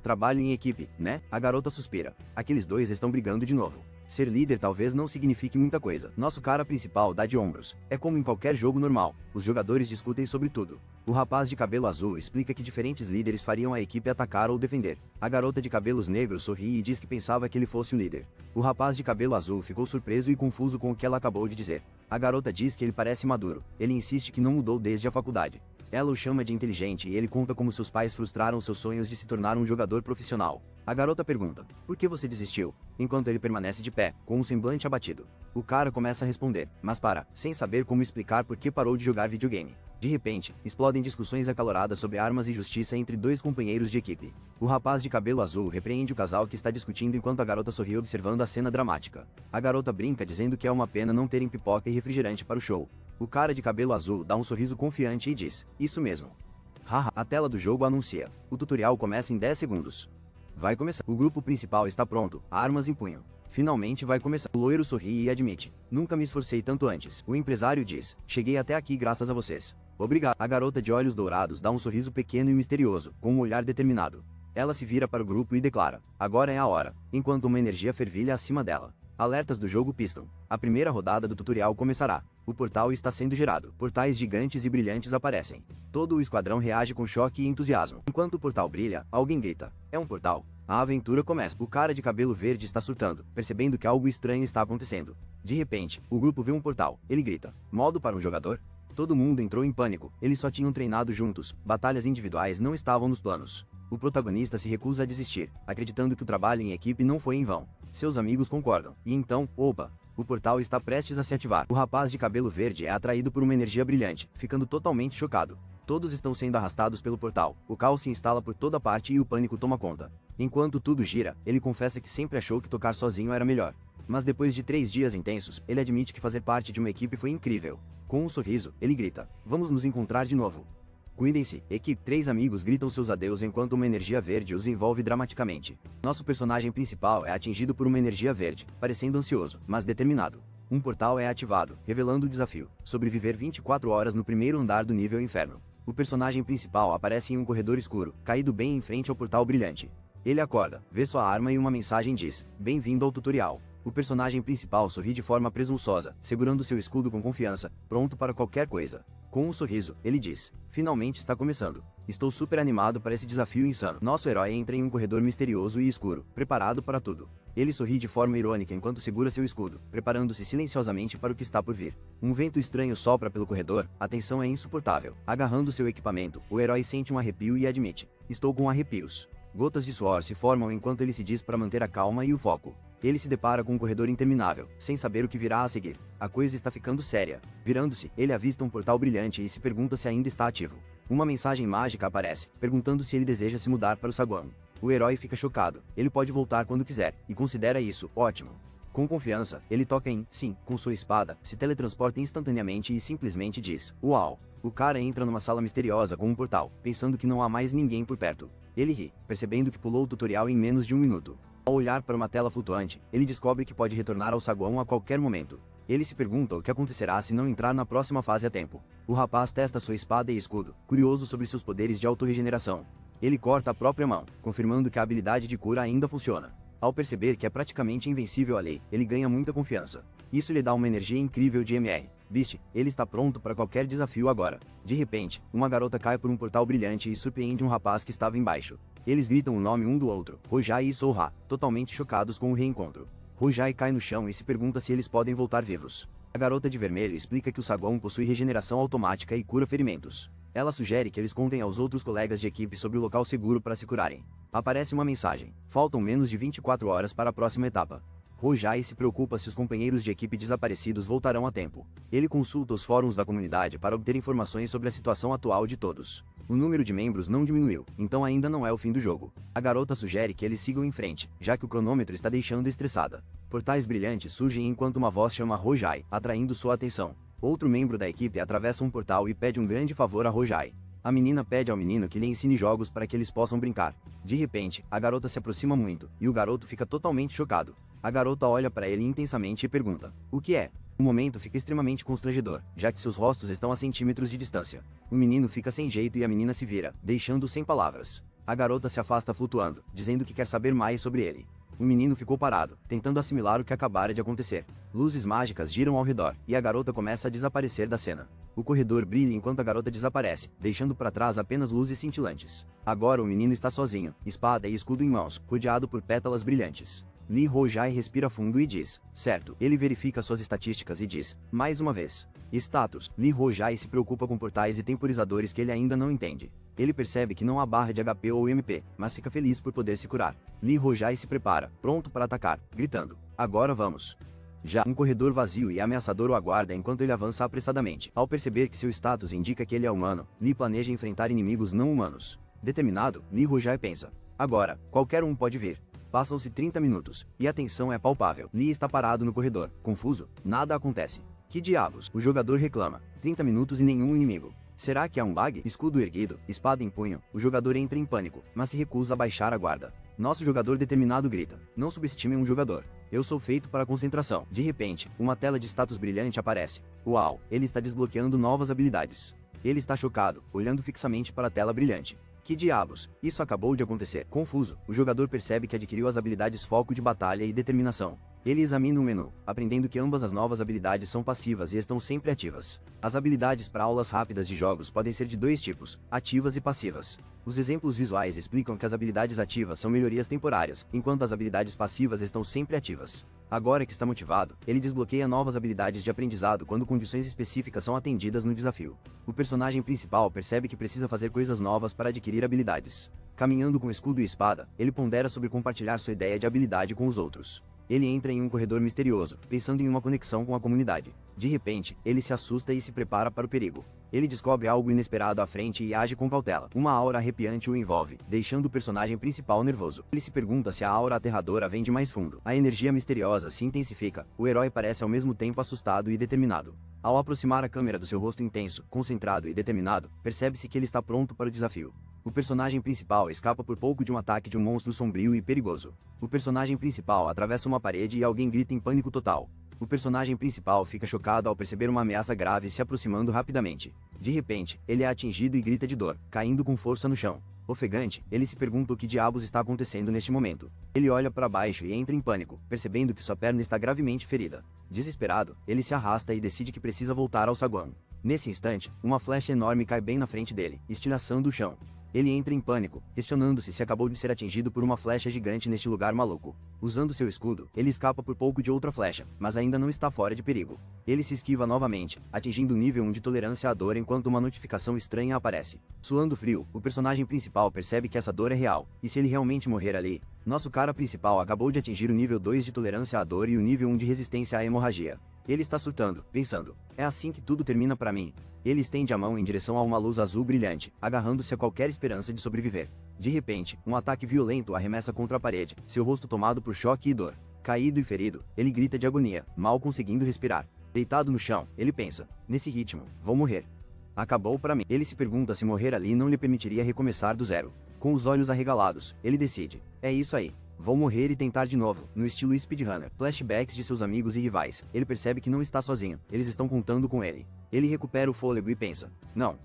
Trabalho em equipe, né? A garota suspira. Aqueles dois estão brigando de novo. Ser líder talvez não signifique muita coisa. Nosso cara principal dá de ombros. É como em qualquer jogo normal. Os jogadores discutem sobre tudo. O rapaz de cabelo azul explica que diferentes líderes fariam a equipe atacar ou defender. A garota de cabelos negros sorri e diz que pensava que ele fosse o líder. O rapaz de cabelo azul ficou surpreso e confuso com o que ela acabou de dizer. A garota diz que ele parece maduro. Ele insiste que não mudou desde a faculdade. Ela o chama de inteligente e ele conta como seus pais frustraram seus sonhos de se tornar um jogador profissional. A garota pergunta, por que você desistiu? Enquanto ele permanece de pé, com um semblante abatido. O cara começa a responder, mas para, sem saber como explicar por que parou de jogar videogame. De repente, explodem discussões acaloradas sobre armas e justiça entre 2 companheiros de equipe. O rapaz de cabelo azul repreende o casal que está discutindo enquanto a garota sorri observando a cena dramática. A garota brinca dizendo que é uma pena não terem pipoca e refrigerante para o show. O cara de cabelo azul dá um sorriso confiante e diz, isso mesmo. Haha, a tela do jogo anuncia. O tutorial começa em 10 segundos. Vai começar. O grupo principal está pronto, armas em punho. Finalmente vai começar. O loiro sorri e admite, nunca me esforcei tanto antes. O empresário diz, cheguei até aqui graças a vocês. Obrigado. A garota de olhos dourados dá um sorriso pequeno e misterioso, com um olhar determinado. Ela se vira para o grupo e declara: agora é a hora, enquanto uma energia fervilha acima dela. Alertas do jogo piscam. A primeira rodada do tutorial começará. O portal está sendo gerado. Portais gigantes e brilhantes aparecem. Todo o esquadrão reage com choque e entusiasmo. Enquanto o portal brilha, alguém grita: é um portal. A aventura começa. O cara de cabelo verde está surtando, percebendo que algo estranho está acontecendo. De repente, o grupo vê um portal. Ele grita: modo para um jogador? Todo mundo entrou em pânico. Eles só tinham treinado juntos. Batalhas individuais não estavam nos planos. O protagonista se recusa a desistir, acreditando que o trabalho em equipe não foi em vão. Seus amigos concordam. E então, opa! O portal está prestes a se ativar. O rapaz de cabelo verde é atraído por uma energia brilhante, ficando totalmente chocado. Todos estão sendo arrastados pelo portal. O caos se instala por toda parte e o pânico toma conta. Enquanto tudo gira, ele confessa que sempre achou que tocar sozinho era melhor. Mas depois de 3 dias intensos, ele admite que fazer parte de uma equipe foi incrível. Com um sorriso, ele grita: vamos nos encontrar de novo. Cuidem-se, equipe. 3 amigos gritam seus adeus enquanto uma energia verde os envolve dramaticamente. Nosso personagem principal é atingido por uma energia verde, parecendo ansioso, mas determinado. Um portal é ativado, revelando o desafio: sobreviver 24 horas no primeiro andar do nível inferno. O personagem principal aparece em um corredor escuro, caído bem em frente ao portal brilhante. Ele acorda, vê sua arma e uma mensagem diz: bem-vindo ao tutorial. O personagem principal sorri de forma presunçosa, segurando seu escudo com confiança, pronto para qualquer coisa. Com um sorriso, ele diz: finalmente está começando. Estou super animado para esse desafio insano. Nosso herói entra em um corredor misterioso e escuro, preparado para tudo. Ele sorri de forma irônica enquanto segura seu escudo, preparando-se silenciosamente para o que está por vir. Um vento estranho sopra pelo corredor, a tensão é insuportável. Agarrando seu equipamento, o herói sente um arrepio e admite: estou com arrepios. Gotas de suor se formam enquanto ele se diz para manter a calma e o foco. Ele se depara com um corredor interminável, sem saber o que virá a seguir. A coisa está ficando séria. Virando-se, ele avista um portal brilhante e se pergunta se ainda está ativo. Uma mensagem mágica aparece, perguntando se ele deseja se mudar para o saguão. O herói fica chocado. Ele pode voltar quando quiser, e considera isso ótimo. Com confiança, ele toca em sim com sua espada, se teletransporta instantaneamente e simplesmente diz: uau! O cara entra numa sala misteriosa com um portal, pensando que não há mais ninguém por perto. Ele ri, percebendo que pulou o tutorial em menos de 1 minuto. Ao olhar para uma tela flutuante, ele descobre que pode retornar ao saguão a qualquer momento. Ele se pergunta o que acontecerá se não entrar na próxima fase a tempo. O rapaz testa sua espada e escudo, curioso sobre seus poderes de autorregeneração. Ele corta a própria mão, confirmando que a habilidade de cura ainda funciona. Ao perceber que é praticamente invencível à lei, ele ganha muita confiança. Isso lhe dá uma energia incrível de MR. Viste, ele está pronto para qualquer desafio agora. De repente, uma garota cai por um portal brilhante e surpreende um rapaz que estava embaixo. Eles gritam o nome um do outro, Rojai e Soha, totalmente chocados com o reencontro. Rojai cai no chão e se pergunta se eles podem voltar vivos. A garota de vermelho explica que o saguão possui regeneração automática e cura ferimentos. Ela sugere que eles contem aos outros colegas de equipe sobre o local seguro para se curarem. Aparece uma mensagem: faltam menos de 24 horas para a próxima etapa. Rojai se preocupa se os companheiros de equipe desaparecidos voltarão a tempo. Ele consulta os fóruns da comunidade para obter informações sobre a situação atual de todos. O número de membros não diminuiu, então ainda não é o fim do jogo. A garota sugere que eles sigam em frente, já que o cronômetro está deixando estressada. Portais brilhantes surgem enquanto uma voz chama Rojai, atraindo sua atenção. Outro membro da equipe atravessa um portal e pede um grande favor a Rojai. A menina pede ao menino que lhe ensine jogos para que eles possam brincar. De repente, a garota se aproxima muito, e o garoto fica totalmente chocado. A garota olha para ele intensamente e pergunta: o que é? O momento fica extremamente constrangedor, já que seus rostos estão a centímetros de distância. O menino fica sem jeito e a menina se vira, deixando-o sem palavras. A garota se afasta flutuando, dizendo que quer saber mais sobre ele. O menino ficou parado, tentando assimilar o que acabara de acontecer. Luzes mágicas giram ao redor, e a garota começa a desaparecer da cena. O corredor brilha enquanto a garota desaparece, deixando para trás apenas luzes cintilantes. Agora o menino está sozinho, espada e escudo em mãos, rodeado por pétalas brilhantes. Lee Rojai respira fundo e diz: certo. Ele verifica suas estatísticas e diz: mais uma vez. Status: Lee Rojai se preocupa com portais e temporizadores que ele ainda não entende. Ele percebe que não há barra de HP ou MP, mas fica feliz por poder se curar. Lee Rojai se prepara, pronto para atacar, gritando: agora vamos. Já um corredor vazio e ameaçador o aguarda enquanto ele avança apressadamente. Ao perceber que seu status indica que ele é humano, Lee planeja enfrentar inimigos não humanos. Determinado, Lee Rojai pensa: agora, qualquer um pode vir. Passam-se 30 minutos, e a tensão é palpável. Lee está parado no corredor, confuso, nada acontece. Que diabos? O jogador reclama. 30 minutos e nenhum inimigo. Será que há um bug? Escudo erguido, espada em punho, o jogador entra em pânico, mas se recusa a baixar a guarda. Nosso jogador determinado grita: não subestimem um jogador. Eu sou feito para a concentração. De repente, uma tela de status brilhante aparece. Uau, ele está desbloqueando novas habilidades. Ele está chocado, olhando fixamente para a tela brilhante. Que diabos, isso acabou de acontecer. Confuso, o jogador percebe que adquiriu as habilidades Foco de Batalha e Determinação. Ele examina o menu, aprendendo que ambas as novas habilidades são passivas e estão sempre ativas. As habilidades para aulas rápidas de jogos podem ser de dois tipos, ativas e passivas. Os exemplos visuais explicam que as habilidades ativas são melhorias temporárias, enquanto as habilidades passivas estão sempre ativas. Agora que está motivado, ele desbloqueia novas habilidades de aprendizado quando condições específicas são atendidas no desafio. O personagem principal percebe que precisa fazer coisas novas para adquirir habilidades. Caminhando com escudo e espada, ele pondera sobre compartilhar sua ideia de habilidade com os outros. Ele entra em um corredor misterioso, pensando em uma conexão com a comunidade. De repente, ele se assusta e se prepara para o perigo. Ele descobre algo inesperado à frente e age com cautela. Uma aura arrepiante o envolve, deixando o personagem principal nervoso. Ele se pergunta se a aura aterradora vem de mais fundo. A energia misteriosa se intensifica. O herói parece ao mesmo tempo assustado e determinado. Ao aproximar a câmera do seu rosto intenso, concentrado e determinado, percebe-se que ele está pronto para o desafio. O personagem principal escapa por pouco de um ataque de um monstro sombrio e perigoso. O personagem principal atravessa uma parede e alguém grita em pânico total. O personagem principal fica chocado ao perceber uma ameaça grave se aproximando rapidamente. De repente, ele é atingido e grita de dor, caindo com força no chão. Ofegante, ele se pergunta o que diabos está acontecendo neste momento. Ele olha para baixo e entra em pânico, percebendo que sua perna está gravemente ferida. Desesperado, ele se arrasta e decide que precisa voltar ao saguão. Nesse instante, uma flecha enorme cai bem na frente dele, estilhaçando o chão. Ele entra em pânico, questionando-se se acabou de ser atingido por uma flecha gigante neste lugar maluco. Usando seu escudo, ele escapa por pouco de outra flecha, mas ainda não está fora de perigo. Ele se esquiva novamente, atingindo o nível 1 de tolerância à dor enquanto uma notificação estranha aparece. Suando frio, o personagem principal percebe que essa dor é real, e se ele realmente morrer ali, nosso cara principal acabou de atingir o nível 2 de tolerância à dor e o nível 1 de resistência à hemorragia. Ele está surtando, pensando, é assim que tudo termina para mim. Ele estende a mão em direção a uma luz azul brilhante, agarrando-se a qualquer esperança de sobreviver. De repente, um ataque violento arremessa contra a parede, seu rosto tomado por choque e dor. Caído e ferido, ele grita de agonia, mal conseguindo respirar. Deitado no chão, ele pensa, nesse ritmo, vou morrer. Acabou para mim. Ele se pergunta se morrer ali não lhe permitiria recomeçar do zero. Com os olhos arregalados, ele decide, é isso aí. Vou morrer e tentar de novo, no estilo speedrunner. Flashbacks de seus amigos e rivais. Ele percebe que não está sozinho, eles estão contando com ele. Ele recupera o fôlego e pensa,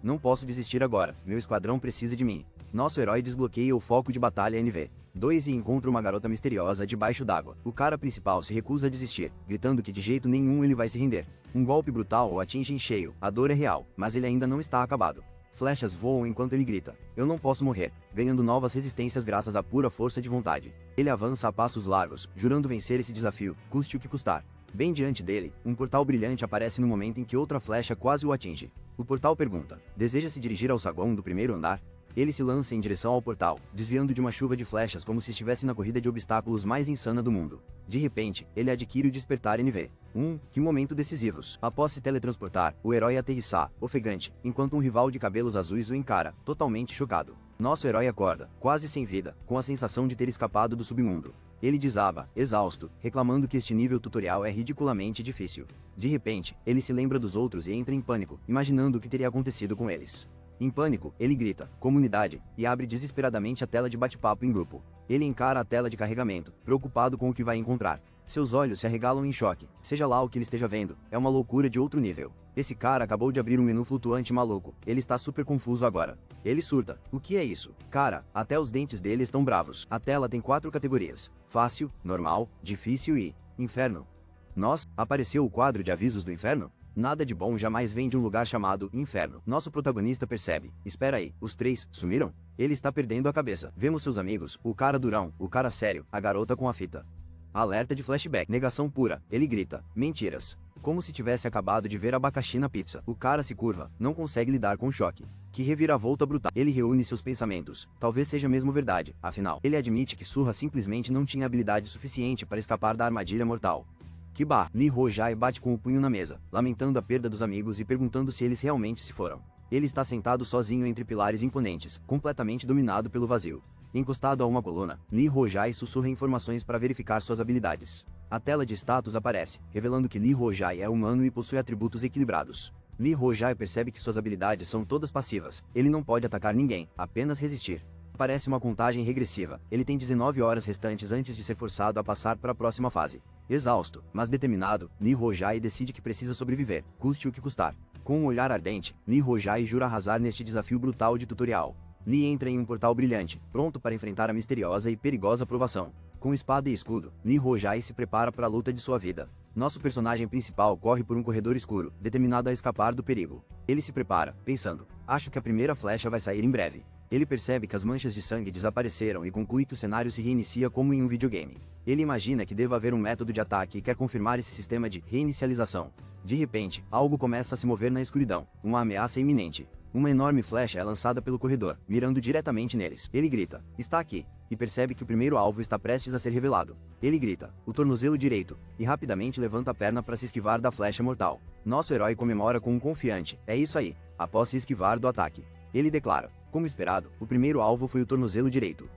não posso desistir agora, meu esquadrão precisa de mim. Nosso herói desbloqueia o foco de batalha NV2 e encontra uma garota misteriosa debaixo d'água. O cara principal se recusa a desistir, gritando que de jeito nenhum ele vai se render. Um golpe brutal o atinge em cheio, a dor é real, mas ele ainda não está acabado. Flechas voam enquanto ele grita, eu não posso morrer, ganhando novas resistências graças à pura força de vontade. Ele avança a passos largos, jurando vencer esse desafio, custe o que custar. Bem diante dele, um portal brilhante aparece no momento em que outra flecha quase o atinge. O portal pergunta, deseja se dirigir ao saguão do primeiro andar? Ele se lança em direção ao portal, desviando de uma chuva de flechas como se estivesse na corrida de obstáculos mais insana do mundo. De repente, ele adquire o despertar NV1, que momento decisivos. Após se teletransportar, o herói aterrissa, ofegante, enquanto um rival de cabelos azuis o encara, totalmente chocado. Nosso herói acorda, quase sem vida, com a sensação de ter escapado do submundo. Ele desaba, exausto, reclamando que este nível tutorial é ridiculamente difícil. De repente, ele se lembra dos outros e entra em pânico, imaginando o que teria acontecido com eles. Em pânico, ele grita, comunidade, e abre desesperadamente a tela de bate-papo em grupo. Ele encara a tela de carregamento, preocupado com o que vai encontrar. Seus olhos se arregalam em choque, seja lá o que ele esteja vendo, é uma loucura de outro nível. Esse cara acabou de abrir um menu flutuante maluco, ele está super confuso agora. Ele surta, o que é isso? Cara, até os dentes dele estão bravos. A tela tem 4 categorias, fácil, normal, difícil e inferno. Nossa, apareceu o quadro de avisos do inferno? Nada de bom jamais vem de um lugar chamado inferno. Nosso protagonista percebe, espera aí, os 3 sumiram? Ele está perdendo a cabeça. Vemos seus amigos, o cara durão, o cara sério, a garota com a fita. Alerta de flashback, negação pura, ele grita, mentiras. Como se tivesse acabado de ver abacaxi na pizza. O cara se curva, não consegue lidar com o choque. Que reviravolta brutal. Ele reúne seus pensamentos, talvez seja mesmo verdade, afinal. Ele admite que Surra simplesmente não tinha habilidade suficiente para escapar da armadilha mortal. Que bar! Lee Ho-jae bate com o punho na mesa, lamentando a perda dos amigos e perguntando se eles realmente se foram. Ele está sentado sozinho entre pilares imponentes, completamente dominado pelo vazio. Encostado a uma coluna, Lee Ho-jae sussurra informações para verificar suas habilidades. A tela de status aparece, revelando que Lee Ho-jae é humano e possui atributos equilibrados. Lee Ho-jae percebe que suas habilidades são todas passivas, ele não pode atacar ninguém, apenas resistir. Aparece uma contagem regressiva, ele tem 19 horas restantes antes de ser forçado a passar para a próxima fase. Exausto, mas determinado, Lee Ho-jae decide que precisa sobreviver, custe o que custar. Com um olhar ardente, Lee Ho-jae jura arrasar neste desafio brutal de tutorial. Lee entra em um portal brilhante, pronto para enfrentar a misteriosa e perigosa provação. Com espada e escudo, Lee Rojai se prepara para a luta de sua vida. Nosso personagem principal corre por um corredor escuro, determinado a escapar do perigo. Ele se prepara, pensando: acho que a primeira flecha vai sair em breve. Ele percebe que as manchas de sangue desapareceram e conclui que o cenário se reinicia como em um videogame. Ele imagina que deva haver um método de ataque e quer confirmar esse sistema de reinicialização. De repente, algo começa a se mover na escuridão, uma ameaça iminente. Uma enorme flecha é lançada pelo corredor, mirando diretamente neles. Ele grita: está aqui! E percebe que o primeiro alvo está prestes a ser revelado. Ele grita: o tornozelo direito, e rapidamente levanta a perna para se esquivar da flecha mortal. Nosso herói comemora com um confiante: é isso aí, após se esquivar do ataque. Ele declara: como esperado, o primeiro alvo foi o tornozelo direito.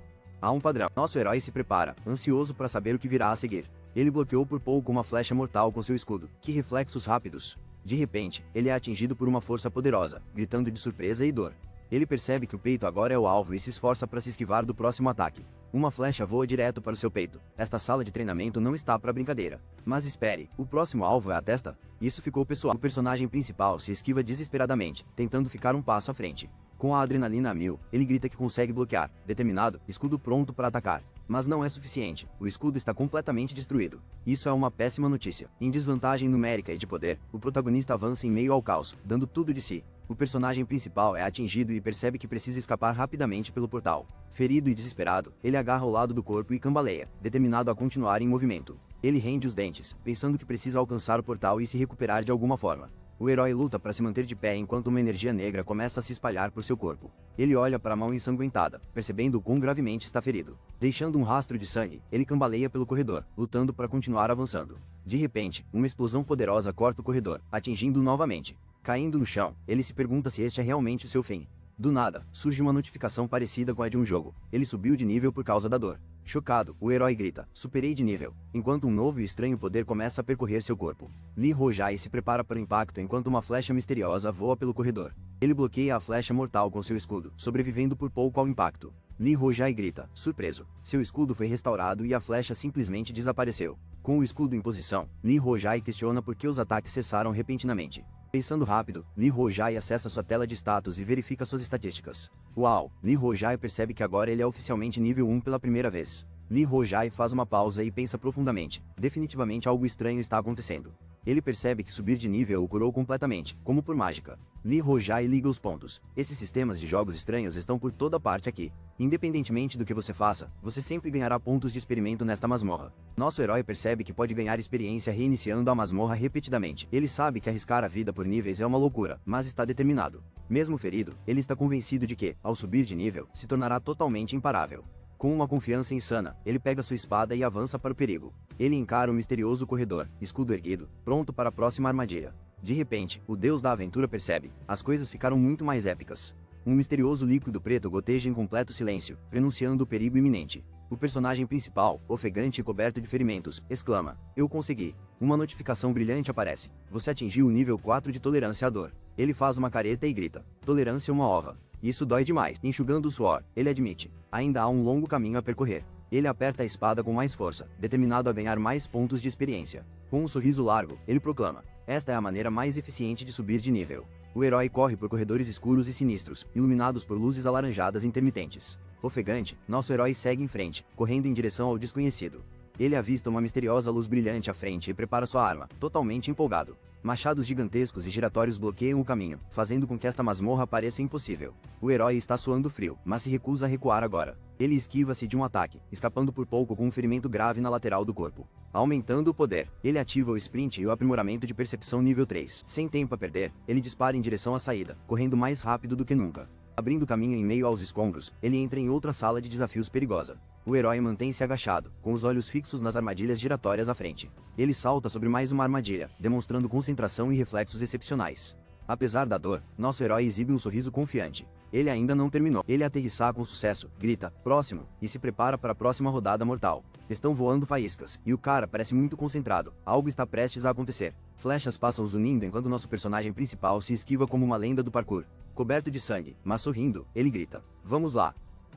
Há um padrão. Nosso herói se prepara, ansioso para saber o que virá a seguir. Ele bloqueou por pouco uma flecha mortal com seu escudo. Que reflexos rápidos! De repente, ele é atingido por uma força poderosa, gritando de surpresa e dor. Ele percebe que o peito agora é o alvo e se esforça para se esquivar do próximo ataque. Uma flecha voa direto para o seu peito. Esta sala de treinamento não está para brincadeira. Mas espere, o próximo alvo é a testa? Isso ficou pessoal. O personagem principal se esquiva desesperadamente, tentando ficar um passo à frente. Com a adrenalina a mil, ele grita que consegue bloquear, determinado, escudo pronto para atacar. Mas não é suficiente, o escudo está completamente destruído. Isso é uma péssima notícia. Em desvantagem numérica e de poder, o protagonista avança em meio ao caos, dando tudo de si. O personagem principal é atingido e percebe que precisa escapar rapidamente pelo portal. Ferido e desesperado, ele agarra o lado do corpo e cambaleia, determinado a continuar em movimento. Ele rende os dentes, pensando que precisa alcançar o portal e se recuperar de alguma forma. O herói luta para se manter de pé enquanto uma energia negra começa a se espalhar por seu corpo. Ele olha para a mão ensanguentada, percebendo o quão gravemente está ferido. Deixando um rastro de sangue, ele cambaleia pelo corredor, lutando para continuar avançando. De repente, uma explosão poderosa corta o corredor, atingindo-o novamente. Caindo no chão, ele se pergunta se este é realmente o seu fim. Do nada, surge uma notificação parecida com a de um jogo. Ele subiu de nível por causa da dor. Chocado, o herói grita: superei de nível, enquanto um novo e estranho poder começa a percorrer seu corpo. Lee Rojai se prepara para o impacto enquanto uma flecha misteriosa voa pelo corredor. Ele bloqueia a flecha mortal com seu escudo, sobrevivendo por pouco ao impacto. Lee Rojai grita, surpreso. Seu escudo foi restaurado e a flecha simplesmente desapareceu. Com o escudo em posição, Lee Rojai questiona por que os ataques cessaram repentinamente. Pensando rápido, Lee Rojai acessa sua tela de status e verifica suas estatísticas. Uau! Lee Rojai percebe que agora ele é oficialmente nível 1 pela primeira vez. Lee Rojai faz uma pausa e pensa profundamente. Definitivamente algo estranho está acontecendo. Ele percebe que subir de nível o curou completamente, como por mágica. Lee Rojai liga os pontos. Esses sistemas de jogos estranhos estão por toda parte aqui. Independentemente do que você faça, você sempre ganhará pontos de experimento nesta masmorra. Nosso herói percebe que pode ganhar experiência reiniciando a masmorra repetidamente. Ele sabe que arriscar a vida por níveis é uma loucura, mas está determinado. Mesmo ferido, ele está convencido de que, ao subir de nível, se tornará totalmente imparável. Com uma confiança insana, ele pega sua espada e avança para o perigo. Ele encara o misterioso corredor, escudo erguido, pronto para a próxima armadilha. De repente, o deus da aventura percebe: as coisas ficaram muito mais épicas. Um misterioso líquido preto goteja em completo silêncio, prenunciando o perigo iminente. O personagem principal, ofegante e coberto de ferimentos, exclama: eu consegui. Uma notificação brilhante aparece: você atingiu o nível 4 de tolerância à dor. Ele faz uma careta e grita: tolerância uma ova. Isso dói demais. Enxugando o suor, ele admite: ainda há um longo caminho a percorrer. Ele aperta a espada com mais força, determinado a ganhar mais pontos de experiência. Com um sorriso largo, ele proclama: esta é a maneira mais eficiente de subir de nível. O herói corre por corredores escuros e sinistros, iluminados por luzes alaranjadas intermitentes. Ofegante, nosso herói segue em frente, correndo em direção ao desconhecido. Ele avista uma misteriosa luz brilhante à frente e prepara sua arma, totalmente empolgado. Machados gigantescos e giratórios bloqueiam o caminho, fazendo com que esta masmorra pareça impossível. O herói está suando frio, mas se recusa a recuar agora. Ele esquiva-se de um ataque, escapando por pouco com um ferimento grave na lateral do corpo. Aumentando o poder, ele ativa o sprint e o aprimoramento de percepção nível 3. Sem tempo a perder, ele dispara em direção à saída, correndo mais rápido do que nunca. Abrindo caminho em meio aos escombros, ele entra em outra sala de desafios perigosa. O herói mantém-se agachado, com os olhos fixos nas armadilhas giratórias à frente. Ele salta sobre mais uma armadilha, demonstrando concentração e reflexos excepcionais. Apesar da dor, nosso herói exibe um sorriso confiante. Ele ainda não terminou. Ele aterrissa com sucesso, grita, próximo, e se prepara para a próxima rodada mortal. Estão voando faíscas, e o cara parece muito concentrado. Algo está prestes a acontecer. Flechas passam zunindo enquanto nosso personagem principal se esquiva como uma lenda do parkour. Coberto de sangue, mas sorrindo, ele grita: vamos lá!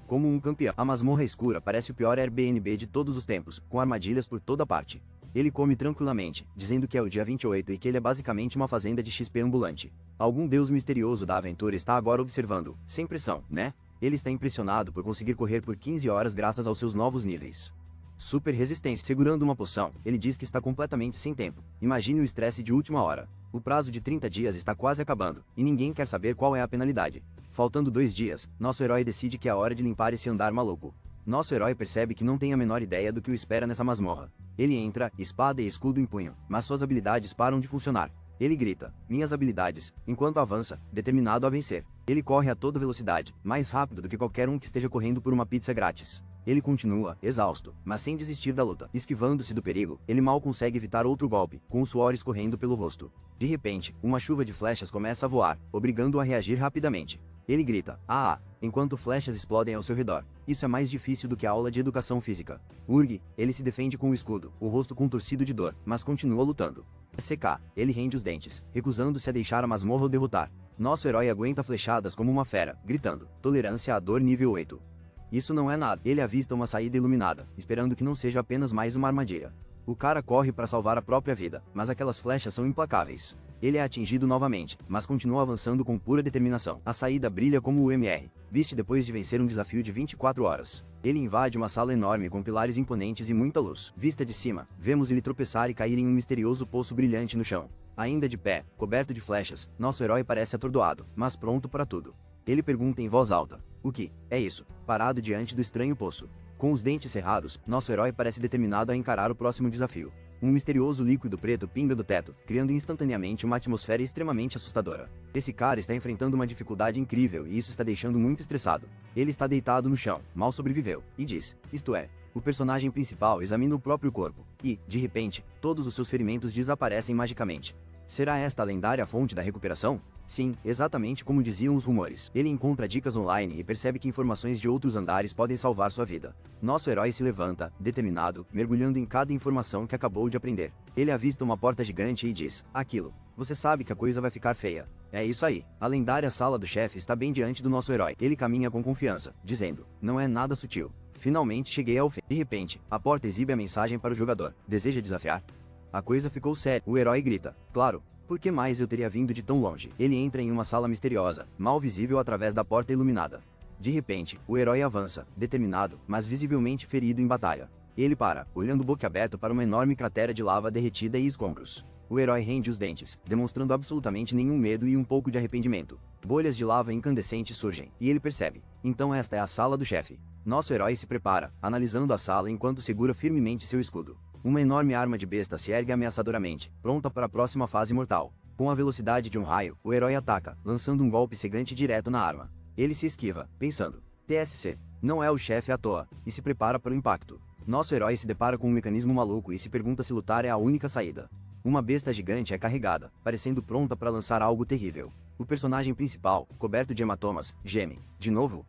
Como um campeão. A masmorra escura parece o pior Airbnb de todos os tempos, com armadilhas por toda parte. Ele come tranquilamente, dizendo que é o dia 28 e que ele é basicamente uma fazenda de XP ambulante. Algum deus misterioso da aventura está agora observando, sem pressão, né? Ele está impressionado por conseguir correr por 15 horas graças aos seus novos níveis. Super resistência. Segurando uma poção, ele diz que está completamente sem tempo. Imagine o estresse de última hora. O prazo de 30 dias está quase acabando, e ninguém quer saber qual é a penalidade. Faltando 2 dias, nosso herói decide que é hora de limpar esse andar maluco. Nosso herói percebe que não tem a menor ideia do que o espera nessa masmorra. Ele entra, espada e escudo em punho, mas suas habilidades param de funcionar. Ele grita, minhas habilidades, enquanto avança, determinado a vencer. Ele corre a toda velocidade, mais rápido do que qualquer um que esteja correndo por uma pizza grátis. Ele continua, exausto, mas sem desistir da luta. Esquivando-se do perigo, ele mal consegue evitar outro golpe, com o suor escorrendo pelo rosto. De repente, uma chuva de flechas começa a voar, obrigando-o a reagir rapidamente. Ele grita, enquanto flechas explodem ao seu redor. Isso é mais difícil do que a aula de educação física. Urg, ele se defende com o escudo, o rosto contorcido de dor, mas continua lutando. SK, ele rende os dentes, recusando-se a deixar a masmorra o derrotar. Nosso herói aguenta flechadas como uma fera, gritando, tolerância à dor nível 8. Isso não é nada. Ele avista uma saída iluminada, esperando que não seja apenas mais uma armadilha. O cara corre para salvar a própria vida, mas aquelas flechas são implacáveis. Ele é atingido novamente, mas continua avançando com pura determinação. A saída brilha como o MR. Beast depois de vencer um desafio de 24 horas. Ele invade uma sala enorme com pilares imponentes e muita luz. Vista de cima, vemos ele tropeçar e cair em um misterioso poço brilhante no chão. Ainda de pé, coberto de flechas, nosso herói parece atordoado, mas pronto para tudo. Ele pergunta em voz alta, o que é isso? Parado diante do estranho poço. Com os dentes cerrados, nosso herói parece determinado a encarar o próximo desafio. Um misterioso líquido preto pinga do teto, criando instantaneamente uma atmosfera extremamente assustadora. Esse cara está enfrentando uma dificuldade incrível e isso está deixando muito estressado. Ele está deitado no chão, mal sobreviveu, e diz, isto é, o personagem principal examina o próprio corpo, e, de repente, todos os seus ferimentos desaparecem magicamente. Será esta a lendária fonte da recuperação? Sim, exatamente como diziam os rumores. Ele encontra dicas online e percebe que informações de outros andares podem salvar sua vida. Nosso herói se levanta, determinado, mergulhando em cada informação que acabou de aprender. Ele avista uma porta gigante e diz, aquilo. Você sabe que a coisa vai ficar feia. É isso aí. A lendária sala do chefe está bem diante do nosso herói. Ele caminha com confiança, dizendo, não é nada sutil. Finalmente cheguei ao fim. De repente, a porta exibe a mensagem para o jogador. Deseja desafiar? A coisa ficou séria. O herói grita, claro. Por que mais eu teria vindo de tão longe? Ele entra em uma sala misteriosa, mal visível através da porta iluminada. De repente, o herói avança, determinado, mas visivelmente ferido em batalha. Ele para, olhando boquiaberto para uma enorme cratera de lava derretida e escombros. O herói rende os dentes, demonstrando absolutamente nenhum medo e um pouco de arrependimento. Bolhas de lava incandescentes surgem, e ele percebe. Então esta é a sala do chefe. Nosso herói se prepara, analisando a sala enquanto segura firmemente seu escudo. Uma enorme arma de besta se ergue ameaçadoramente, pronta para a próxima fase mortal. Com a velocidade de um raio, o herói ataca, lançando um golpe cegante direto na arma. Ele se esquiva, pensando, TSC, não é o chefe à toa, e se prepara para o impacto. Nosso herói se depara com um mecanismo maluco e se pergunta se lutar é a única saída. Uma besta gigante é carregada, parecendo pronta para lançar algo terrível. O personagem principal, coberto de hematomas, geme. De novo?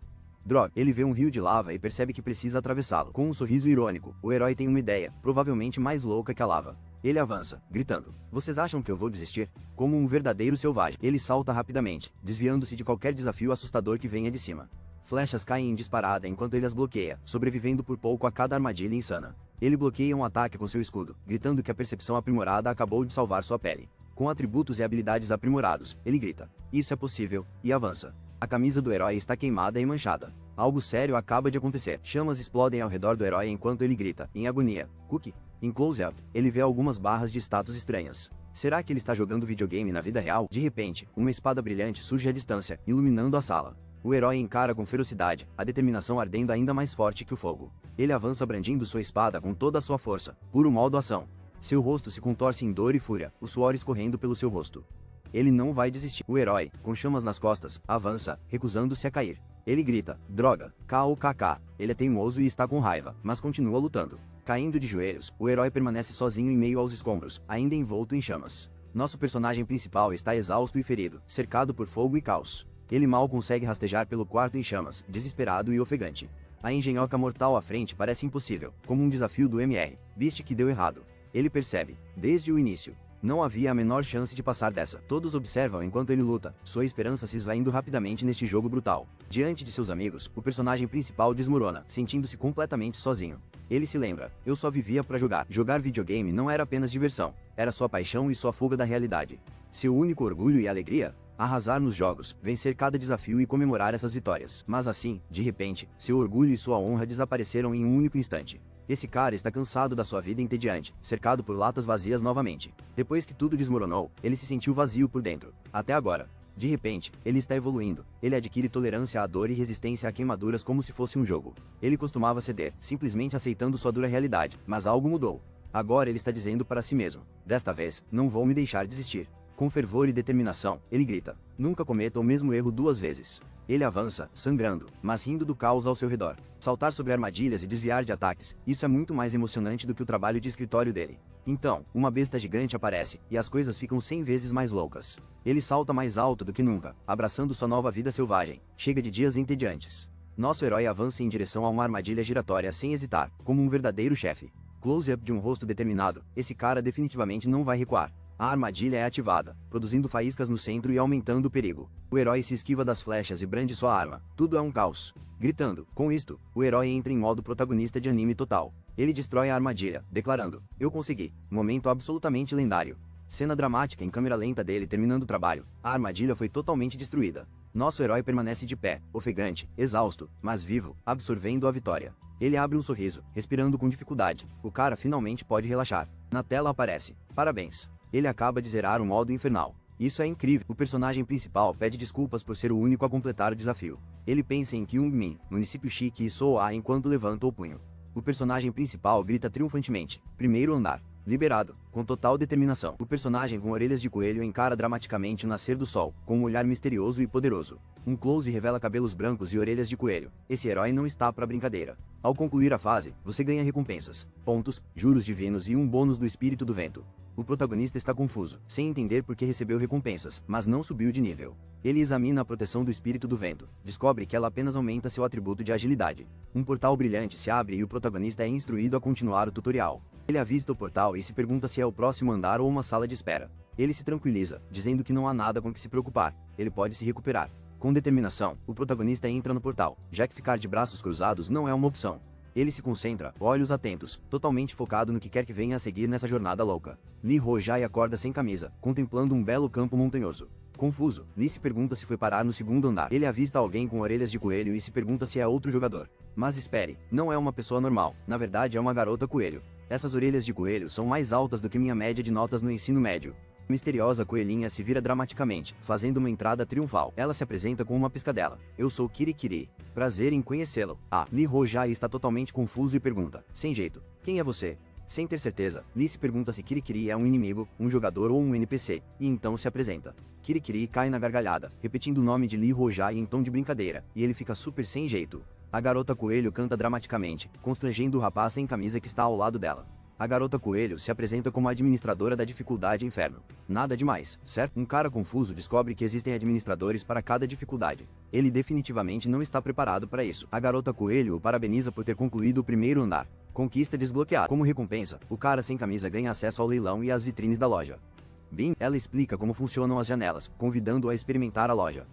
Droga, ele vê um rio de lava e percebe que precisa atravessá-lo. Com um sorriso irônico, o herói tem uma ideia, provavelmente mais louca que a lava. Ele avança, gritando, vocês acham que eu vou desistir? Como um verdadeiro selvagem, ele salta rapidamente, desviando-se de qualquer desafio assustador que venha de cima. Flechas caem em disparada enquanto ele as bloqueia, sobrevivendo por pouco a cada armadilha insana. Ele bloqueia um ataque com seu escudo, gritando que a percepção aprimorada acabou de salvar sua pele. Com atributos e habilidades aprimorados, ele grita, isso é possível, e avança. A camisa do herói está queimada e manchada. Algo sério acaba de acontecer. Chamas explodem ao redor do herói enquanto ele grita, em agonia, Cookie. Em close-up, ele vê algumas barras de status estranhas. Será que ele está jogando videogame na vida real? De repente, uma espada brilhante surge à distância, iluminando a sala. O herói encara com ferocidade, a determinação ardendo ainda mais forte que o fogo. Ele avança brandindo sua espada com toda a sua força, puro modo ação. Seu rosto se contorce em dor e fúria, o suor escorrendo pelo seu rosto. Ele não vai desistir. O herói, com chamas nas costas, avança, recusando-se a cair. Ele grita, droga, KOKK. Ele é teimoso e está com raiva, mas continua lutando. Caindo de joelhos, o herói permanece sozinho em meio aos escombros, ainda envolto em chamas. Nosso personagem principal está exausto e ferido, cercado por fogo e caos. Ele mal consegue rastejar pelo quarto em chamas, desesperado e ofegante. A engenhoca mortal à frente parece impossível, como um desafio do MR, Beast que deu errado. Ele percebe, desde o início, não havia a menor chance de passar dessa. Todos observam enquanto ele luta, sua esperança se esvaindo rapidamente neste jogo brutal. Diante de seus amigos, o personagem principal desmorona, sentindo-se completamente sozinho. Ele se lembra, eu só vivia pra jogar. Jogar videogame não era apenas diversão, era sua paixão e sua fuga da realidade. Seu único orgulho e alegria? arrasar nos jogos, vencer cada desafio e comemorar essas vitórias. Mas assim, de repente, seu orgulho e sua honra desapareceram em um único instante. Esse cara está cansado da sua vida entediante, cercado por latas vazias novamente. Depois que tudo desmoronou, ele se sentiu vazio por dentro. Até agora. De repente, ele está evoluindo. Ele adquire tolerância à dor e resistência a queimaduras como se fosse um jogo. Ele costumava ceder, simplesmente aceitando sua dura realidade, mas algo mudou. Agora ele está dizendo para si mesmo: desta vez, não vou me deixar desistir. Com fervor e determinação, ele grita: nunca cometa o mesmo erro 2 vezes. Ele avança, sangrando, mas rindo do caos ao seu redor. Saltar sobre armadilhas e desviar de ataques, isso é muito mais emocionante do que o trabalho de escritório dele. Então, uma besta gigante aparece, e as coisas ficam 100 vezes mais loucas. Ele salta mais alto do que nunca, abraçando sua nova vida selvagem. Chega de dias entediantes. Nosso herói avança em direção a uma armadilha giratória sem hesitar, como um verdadeiro chefe. Close-up de um rosto determinado, esse cara definitivamente não vai recuar. A armadilha é ativada, produzindo faíscas no centro e aumentando o perigo. O herói se esquiva das flechas e brande sua arma. Tudo é um caos. Gritando, com isto, o herói entra em modo protagonista de anime total. Ele destrói a armadilha, declarando: eu consegui. Momento absolutamente lendário. Cena dramática em câmera lenta dele terminando o trabalho. A armadilha foi totalmente destruída. Nosso herói permanece de pé, ofegante, exausto, mas vivo, absorvendo a vitória. Ele abre um sorriso, respirando com dificuldade. O cara finalmente pode relaxar. Na tela aparece: parabéns. Ele acaba de zerar o modo infernal. Isso é incrível. O personagem principal pede desculpas por ser o único a completar o desafio. Ele pensa em Kyungmin, município chique, e soa enquanto levanta o punho. O personagem principal grita triunfantemente: primeiro andar. Liberado, com total determinação. O personagem com orelhas de coelho encara dramaticamente o nascer do sol, com um olhar misterioso e poderoso. Um close revela cabelos brancos e orelhas de coelho. Esse herói não está para brincadeira. Ao concluir a fase, você ganha recompensas, pontos, juros divinos e um bônus do espírito do vento. O protagonista está confuso, sem entender por que recebeu recompensas, mas não subiu de nível. Ele examina a proteção do espírito do vento, descobre que ela apenas aumenta seu atributo de agilidade. Um portal brilhante se abre e o protagonista é instruído a continuar o tutorial. Ele avista o portal e se pergunta se é o próximo andar ou uma sala de espera. Ele se tranquiliza, dizendo que não há nada com que se preocupar, ele pode se recuperar. Com determinação, o protagonista entra no portal, já que ficar de braços cruzados não é uma opção. Ele se concentra, olhos atentos, totalmente focado no que quer que venha a seguir nessa jornada louca. Lee Ho-jae acorda sem camisa, contemplando um belo campo montanhoso. Confuso, Lee se pergunta se foi parar no segundo andar. Ele avista alguém com orelhas de coelho e se pergunta se é outro jogador. Mas espere, não é uma pessoa normal, na verdade é uma garota coelho. Essas orelhas de coelho são mais altas do que minha média de notas no ensino médio. Misteriosa coelhinha se vira dramaticamente, fazendo uma entrada triunfal. Ela se apresenta com uma piscadela. Eu sou Kirikiri. Prazer em conhecê-lo. Lee Ho-jae está totalmente confuso e pergunta, sem jeito: quem é você? Sem ter certeza, Lee se pergunta se Kirikiri é um inimigo, um jogador ou um NPC, e então se apresenta. Kirikiri cai na gargalhada, repetindo o nome de Lee Ho-jae em tom de brincadeira, e ele fica super sem jeito. A garota coelho canta dramaticamente, constrangendo o rapaz sem camisa que está ao lado dela. A garota coelho se apresenta como a administradora da dificuldade inferno. Nada demais, certo? Um cara confuso descobre que existem administradores para cada dificuldade. Ele definitivamente não está preparado para isso. A garota coelho o parabeniza por ter concluído o primeiro andar. Conquista desbloqueada. Como recompensa, o cara sem camisa ganha acesso ao leilão e às vitrines da loja. Bim, ela explica como funcionam as janelas, convidando-o a experimentar a loja.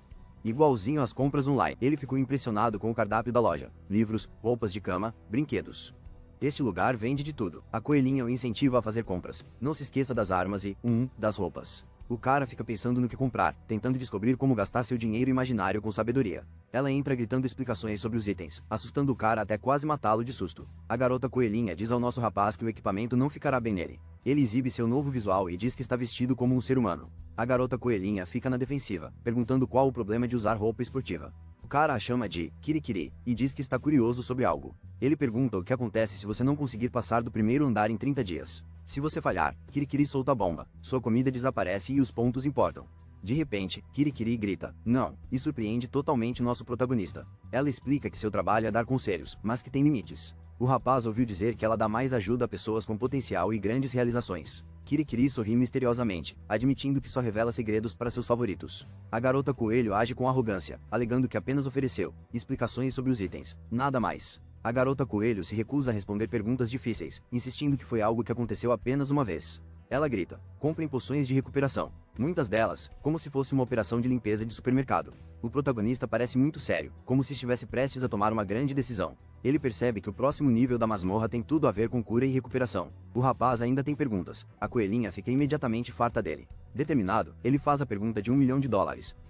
Igualzinho às compras online, ele ficou impressionado com o cardápio da loja. Livros, roupas de cama, brinquedos. Este lugar vende de tudo. A coelhinha o incentiva a fazer compras. Não se esqueça das armas e, das roupas. O cara fica pensando no que comprar, tentando descobrir como gastar seu dinheiro imaginário com sabedoria. Ela entra gritando explicações sobre os itens, assustando o cara até quase matá-lo de susto. A garota coelhinha diz ao nosso rapaz que o equipamento não ficará bem nele. Ele exibe seu novo visual e diz que está vestido como um ser humano. A garota coelhinha fica na defensiva, perguntando qual o problema de usar roupa esportiva. O cara a chama de Kirikiri e diz que está curioso sobre algo. Ele pergunta o que acontece se você não conseguir passar do primeiro andar em 30 dias. Se você falhar, Kirikiri solta a bomba, sua comida desaparece e os pontos importam. De repente, Kirikiri grita, não, e surpreende totalmente nosso protagonista. Ela explica que seu trabalho é dar conselhos, mas que tem limites. O rapaz ouviu dizer que ela dá mais ajuda a pessoas com potencial e grandes realizações. Kirikiri sorri misteriosamente, admitindo que só revela segredos para seus favoritos. A garota coelho age com arrogância, alegando que apenas ofereceu explicações sobre os itens, nada mais. A garota coelho se recusa a responder perguntas difíceis, insistindo que foi algo que aconteceu apenas uma vez. Ela grita, comprem poções de recuperação. Muitas delas, como se fosse uma operação de limpeza de supermercado. O protagonista parece muito sério, como se estivesse prestes a tomar uma grande decisão. Ele percebe que o próximo nível da masmorra tem tudo a ver com cura e recuperação. O rapaz ainda tem perguntas. A coelhinha fica imediatamente farta dele. Determinado, ele faz a pergunta de $1 milhão.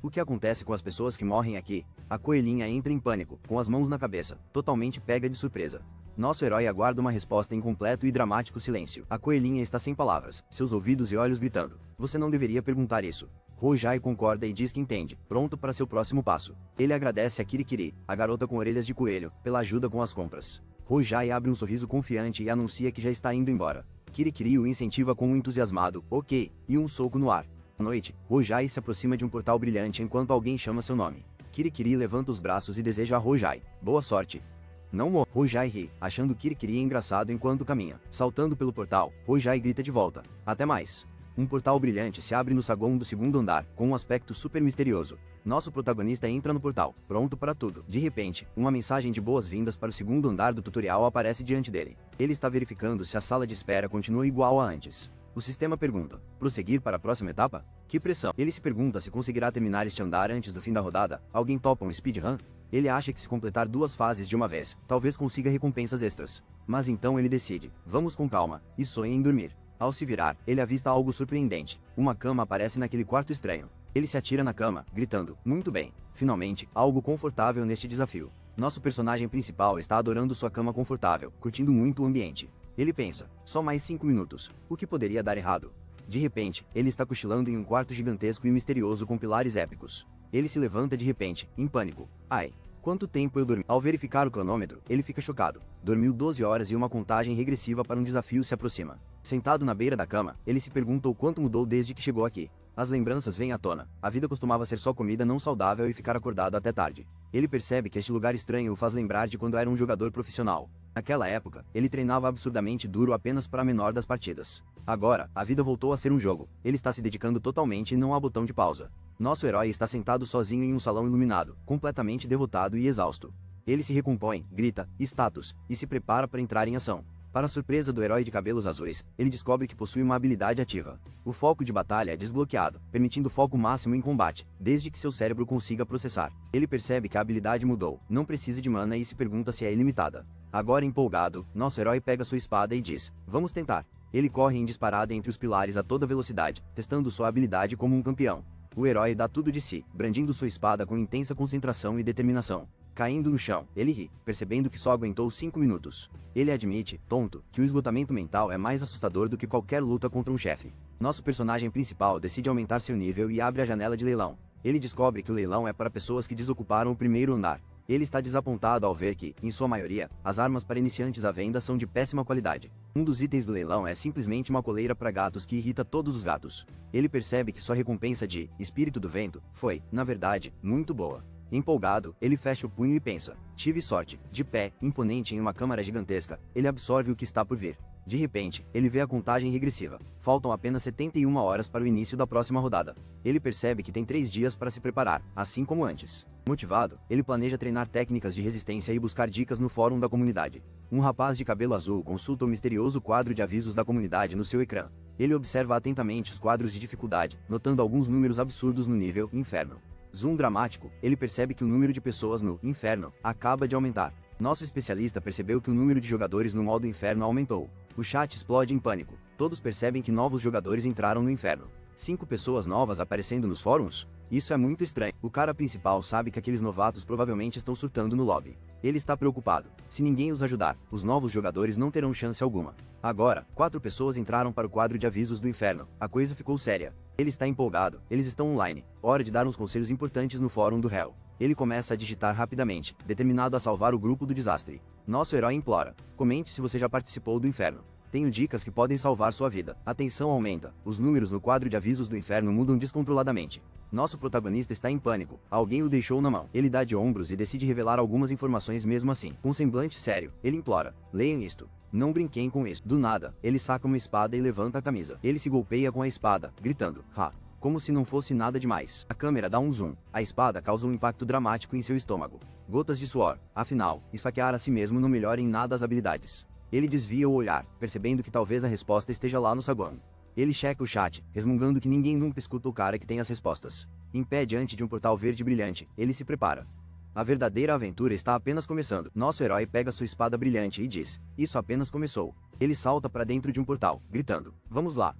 O que acontece com as pessoas que morrem aqui? A coelhinha entra em pânico, com as mãos na cabeça, totalmente pega de surpresa. Nosso herói aguarda uma resposta em completo e dramático silêncio. A coelhinha está sem palavras, seus ouvidos e olhos gritando. Você não deveria perguntar isso. Rojai concorda e diz que entende, pronto para seu próximo passo. Ele agradece a Kirikiri, a garota com orelhas de coelho, pela ajuda com as compras. Rojai abre um sorriso confiante e anuncia que já está indo embora. Kirikiri o incentiva com um entusiasmado, ok, e um soco no ar. À noite, Rojai se aproxima de um portal brilhante enquanto alguém chama seu nome. Kirikiri levanta os braços e deseja a Rojai, boa sorte. Não morra. Rojai ri, achando Kirikiri engraçado enquanto caminha. Saltando pelo portal, Rojai grita de volta, até mais. Um portal brilhante se abre no saguão do segundo andar, com um aspecto super misterioso. Nosso protagonista entra no portal, pronto para tudo. De repente, uma mensagem de boas-vindas para o segundo andar do tutorial aparece diante dele. Ele está verificando se a sala de espera continua igual a antes. O sistema pergunta, prosseguir para a próxima etapa? Que pressão! Ele se pergunta se conseguirá terminar este andar antes do fim da rodada. Alguém topa um speedrun? Ele acha que se completar 2 fases de uma vez, talvez consiga recompensas extras. Mas então ele decide, vamos com calma, e sonha em dormir. Ao se virar, ele avista algo surpreendente. Uma cama aparece naquele quarto estranho. Ele se atira na cama, gritando, muito bem, finalmente, algo confortável neste desafio. Nosso personagem principal está adorando sua cama confortável, curtindo muito o ambiente. Ele pensa, só mais 5 minutos, o que poderia dar errado? De repente, ele está cochilando em um quarto gigantesco e misterioso com pilares épicos. Ele se levanta de repente, em pânico. Ai, quanto tempo eu dormi? Ao verificar o cronômetro, ele fica chocado. Dormiu 12 horas e uma contagem regressiva para um desafio se aproxima. Sentado na beira da cama, ele se pergunta o quanto mudou desde que chegou aqui. As lembranças vêm à tona. A vida costumava ser só comida não saudável e ficar acordado até tarde. Ele percebe que este lugar estranho o faz lembrar de quando era um jogador profissional. Naquela época, ele treinava absurdamente duro apenas para a menor das partidas. Agora, a vida voltou a ser um jogo. Ele está se dedicando totalmente e não há botão de pausa. Nosso herói está sentado sozinho em um salão iluminado, completamente derrotado e exausto. Ele se recompõe, grita, status, e se prepara para entrar em ação. Para a surpresa do herói de cabelos azuis, ele descobre que possui uma habilidade ativa. O foco de batalha é desbloqueado, permitindo foco máximo em combate, desde que seu cérebro consiga processar. Ele percebe que a habilidade mudou, não precisa de mana e se pergunta se é ilimitada. Agora empolgado, nosso herói pega sua espada e diz, vamos tentar. Ele corre em disparada entre os pilares a toda velocidade, testando sua habilidade como um campeão. O herói dá tudo de si, brandindo sua espada com intensa concentração e determinação. Caindo no chão, ele ri, percebendo que só aguentou 5 minutos. Ele admite, tonto, que o esgotamento mental é mais assustador do que qualquer luta contra um chefe. Nosso personagem principal decide aumentar seu nível e abre a janela de leilão. Ele descobre que o leilão é para pessoas que desocuparam o primeiro andar. Ele está desapontado ao ver que, em sua maioria, as armas para iniciantes à venda são de péssima qualidade. Um dos itens do leilão é simplesmente uma coleira para gatos que irrita todos os gatos. Ele percebe que sua recompensa de Espírito do Vento foi, na verdade, muito boa. Empolgado, ele fecha o punho e pensa, tive sorte. De pé, imponente em uma câmara gigantesca, ele absorve o que está por vir. De repente, ele vê a contagem regressiva. Faltam apenas 71 horas para o início da próxima rodada. Ele percebe que tem 3 dias para se preparar, assim como antes. Motivado, ele planeja treinar técnicas de resistência e buscar dicas no fórum da comunidade. Um rapaz de cabelo azul consulta o misterioso quadro de avisos da comunidade no seu ecrã. Ele observa atentamente os quadros de dificuldade, notando alguns números absurdos no nível Inferno. Zoom dramático, ele percebe que o número de pessoas no Inferno acaba de aumentar. Nosso especialista percebeu que o número de jogadores no modo Inferno aumentou. O chat explode em pânico. Todos percebem que novos jogadores entraram no Inferno. 5 pessoas novas aparecendo nos fóruns? Isso é muito estranho. O cara principal sabe que aqueles novatos provavelmente estão surtando no lobby. Ele está preocupado. Se ninguém os ajudar, os novos jogadores não terão chance alguma. Agora, 4 pessoas entraram para o quadro de avisos do Inferno. A coisa ficou séria. Ele está empolgado. Eles estão online. Hora de dar uns conselhos importantes no fórum do réu. Ele começa a digitar rapidamente, determinado a salvar o grupo do desastre. Nosso herói implora. Comente se você já participou do Inferno. Tenho dicas que podem salvar sua vida. A tensão aumenta. Os números no quadro de avisos do Inferno mudam descontroladamente. Nosso protagonista está em pânico. Alguém o deixou na mão. Ele dá de ombros e decide revelar algumas informações mesmo assim. Com semblante sério, ele implora. Leiam isto. Não brinquem com isso. Do nada, ele saca uma espada e levanta a camisa. Ele se golpeia com a espada, gritando, ha! Como se não fosse nada demais. A câmera dá um zoom. A espada causa um impacto dramático em seu estômago. Gotas de suor. Afinal, esfaquear a si mesmo não melhora em nada as habilidades. Ele desvia o olhar, percebendo que talvez a resposta esteja lá no saguão. Ele checa o chat, resmungando que ninguém nunca escuta o cara que tem as respostas. Em pé diante de um portal verde brilhante, ele se prepara. A verdadeira aventura está apenas começando. Nosso herói pega sua espada brilhante e diz, isso apenas começou. Ele salta para dentro de um portal, gritando, vamos lá.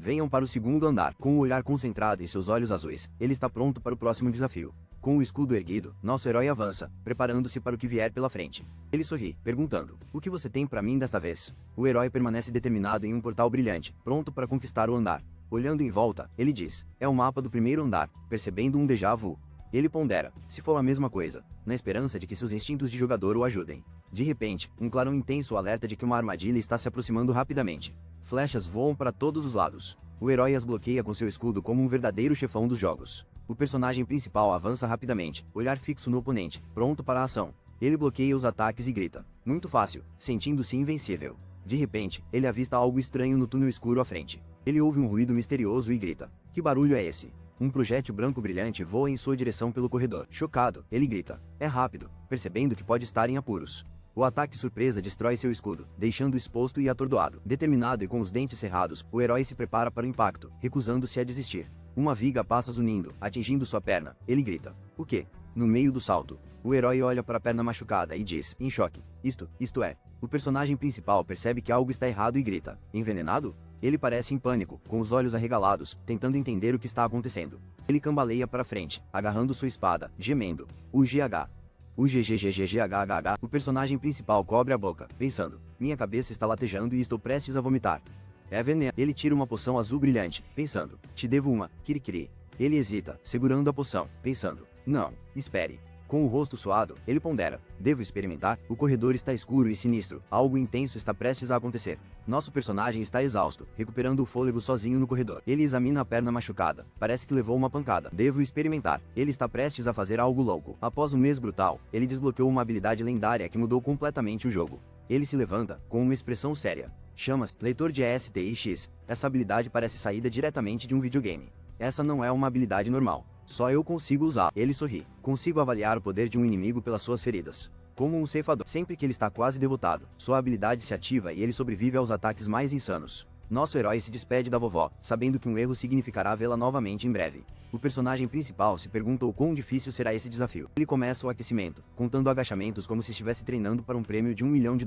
Venham para o segundo andar. Com o olhar concentrado e seus olhos azuis, ele está pronto para o próximo desafio. Com o escudo erguido, nosso herói avança, preparando-se para o que vier pela frente. Ele sorri, perguntando: "O que você tem para mim desta vez?" O herói permanece determinado em um portal brilhante, pronto para conquistar o andar. Olhando em volta, ele diz: "É o mapa do primeiro andar", percebendo um déjà vu. Ele pondera: se for a mesma coisa, na esperança de que seus instintos de jogador o ajudem. De repente, um clarão intenso o alerta de que uma armadilha está se aproximando rapidamente. Flechas voam para todos os lados. O herói as bloqueia com seu escudo como um verdadeiro chefão dos jogos. O personagem principal avança rapidamente, olhar fixo no oponente, pronto para a ação. Ele bloqueia os ataques e grita: "Muito fácil", sentindo-se invencível. De repente, ele avista algo estranho no túnel escuro à frente. Ele ouve um ruído misterioso e grita: "Que barulho é esse?" Um projétil branco brilhante voa em sua direção pelo corredor. Chocado, ele grita: "É rápido", percebendo que pode estar em apuros. O ataque surpresa destrói seu escudo, deixando-o exposto e atordoado. Determinado e com os dentes cerrados, o herói se prepara para o impacto, recusando-se a desistir. Uma viga passa zunindo, atingindo sua perna. Ele grita: "O quê?" No meio do salto, o herói olha para a perna machucada e diz, em choque: Isto é." O personagem principal percebe que algo está errado e grita: "Envenenado?" Ele parece em pânico, com os olhos arregalados, tentando entender o que está acontecendo. Ele cambaleia para frente, agarrando sua espada, gemendo: "O GH. O GGGGGHHH." O personagem principal cobre a boca, pensando: "Minha cabeça está latejando e estou prestes a vomitar. É veneno." Ele tira uma poção azul brilhante, pensando: "Te devo uma, Kirikiri." Ele hesita, segurando a poção, pensando: "Não, espere." Com o rosto suado, ele pondera: "Devo experimentar?" O corredor está escuro e sinistro, algo intenso está prestes a acontecer. Nosso personagem está exausto, recuperando o fôlego sozinho no corredor. Ele examina a perna machucada, parece que levou uma pancada. "Devo experimentar." Ele está prestes a fazer algo louco. Após um mês brutal, ele desbloqueou uma habilidade lendária que mudou completamente o jogo. Ele se levanta, com uma expressão séria. Chama-se Leitor de STX. Essa habilidade parece saída diretamente de um videogame. Essa não é uma habilidade normal. Só eu consigo usar. Ele sorri. Consigo avaliar o poder de um inimigo pelas suas feridas. Como um ceifador. Sempre que ele está quase derrotado, sua habilidade se ativa e ele sobrevive aos ataques mais insanos. Nosso herói se despede da vovó, sabendo que um erro significará vê-la novamente em breve. O personagem principal se pergunta o quão difícil será esse desafio. Ele começa o aquecimento, contando agachamentos como se estivesse treinando para um prêmio de $1 milhão.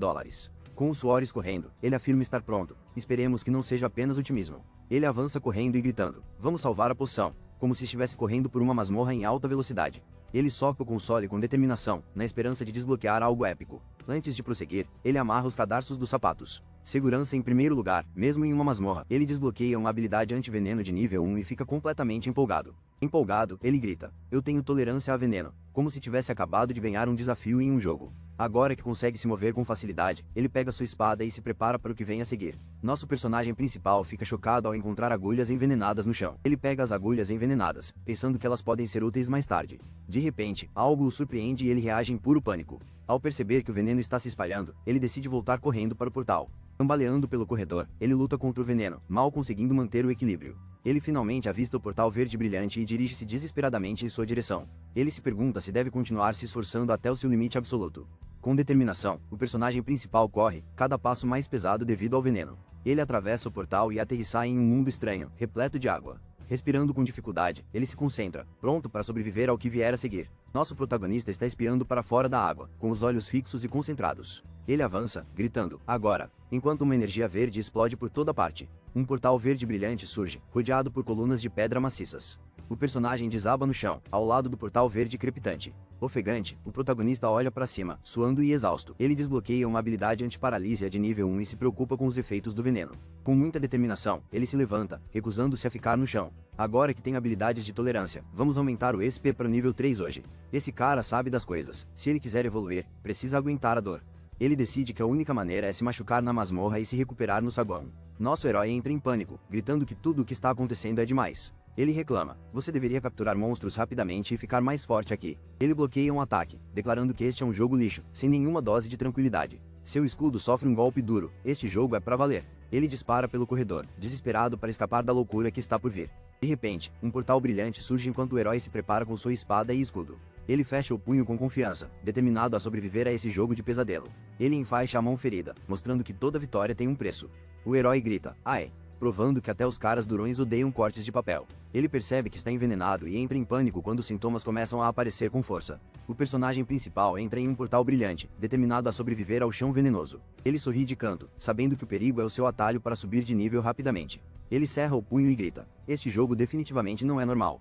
Com o suor escorrendo, ele afirma estar pronto. Esperemos que não seja apenas otimismo. Ele avança correndo e gritando: "Vamos salvar a poção", como se estivesse correndo por uma masmorra em alta velocidade. Ele soca o console com determinação, na esperança de desbloquear algo épico. Antes de prosseguir, ele amarra os cadarços dos sapatos. Segurança em primeiro lugar, mesmo em uma masmorra. Ele desbloqueia uma habilidade anti-veneno de nível 1 e fica completamente empolgado. Empolgado, ele grita: "Eu tenho tolerância a veneno", como se tivesse acabado de ganhar um desafio em um jogo. Agora que consegue se mover com facilidade, ele pega sua espada e se prepara para o que vem a seguir. Nosso personagem principal fica chocado ao encontrar agulhas envenenadas no chão. Ele pega as agulhas envenenadas, pensando que elas podem ser úteis mais tarde. De repente, algo o surpreende e ele reage em puro pânico. Ao perceber que o veneno está se espalhando, ele decide voltar correndo para o portal. Cambaleando pelo corredor, ele luta contra o veneno, mal conseguindo manter o equilíbrio. Ele finalmente avista o portal verde brilhante e dirige-se desesperadamente em sua direção. Ele se pergunta se deve continuar se esforçando até o seu limite absoluto. Com determinação, o personagem principal corre, cada passo mais pesado devido ao veneno. Ele atravessa o portal e aterrissa em um mundo estranho, repleto de água. Respirando com dificuldade, ele se concentra, pronto para sobreviver ao que vier a seguir. Nosso protagonista está espiando para fora da água, com os olhos fixos e concentrados. Ele avança, gritando: "Agora!", enquanto uma energia verde explode por toda parte. Um portal verde brilhante surge, rodeado por colunas de pedra maciças. O personagem desaba no chão, ao lado do portal verde crepitante. Ofegante, o protagonista olha para cima, suando e exausto. Ele desbloqueia uma habilidade antiparalisia de nível 1 e se preocupa com os efeitos do veneno. Com muita determinação, ele se levanta, recusando-se a ficar no chão. "Agora que tenho habilidades de tolerância, vamos aumentar o SP para o nível 3 hoje." Esse cara sabe das coisas. Se ele quiser evoluir, precisa aguentar a dor. Ele decide que a única maneira é se machucar na masmorra e se recuperar no saguão. Nosso herói entra em pânico, gritando que tudo o que está acontecendo é demais. Ele reclama: "Você deveria capturar monstros rapidamente e ficar mais forte aqui." Ele bloqueia um ataque, declarando que este é um jogo lixo, sem nenhuma dose de tranquilidade. Seu escudo sofre um golpe duro. Este jogo é pra valer. Ele dispara pelo corredor, desesperado para escapar da loucura que está por vir. De repente, um portal brilhante surge enquanto o herói se prepara com sua espada e escudo. Ele fecha o punho com confiança, determinado a sobreviver a esse jogo de pesadelo. Ele enfaixa a mão ferida, mostrando que toda vitória tem um preço. O herói grita: "Ai!", provando que até os caras durões odeiam cortes de papel. Ele percebe que está envenenado e entra em pânico quando os sintomas começam a aparecer com força. O personagem principal entra em um portal brilhante, determinado a sobreviver ao chão venenoso. Ele sorri de canto, sabendo que o perigo é o seu atalho para subir de nível rapidamente. Ele cerra o punho e grita: "Este jogo definitivamente não é normal."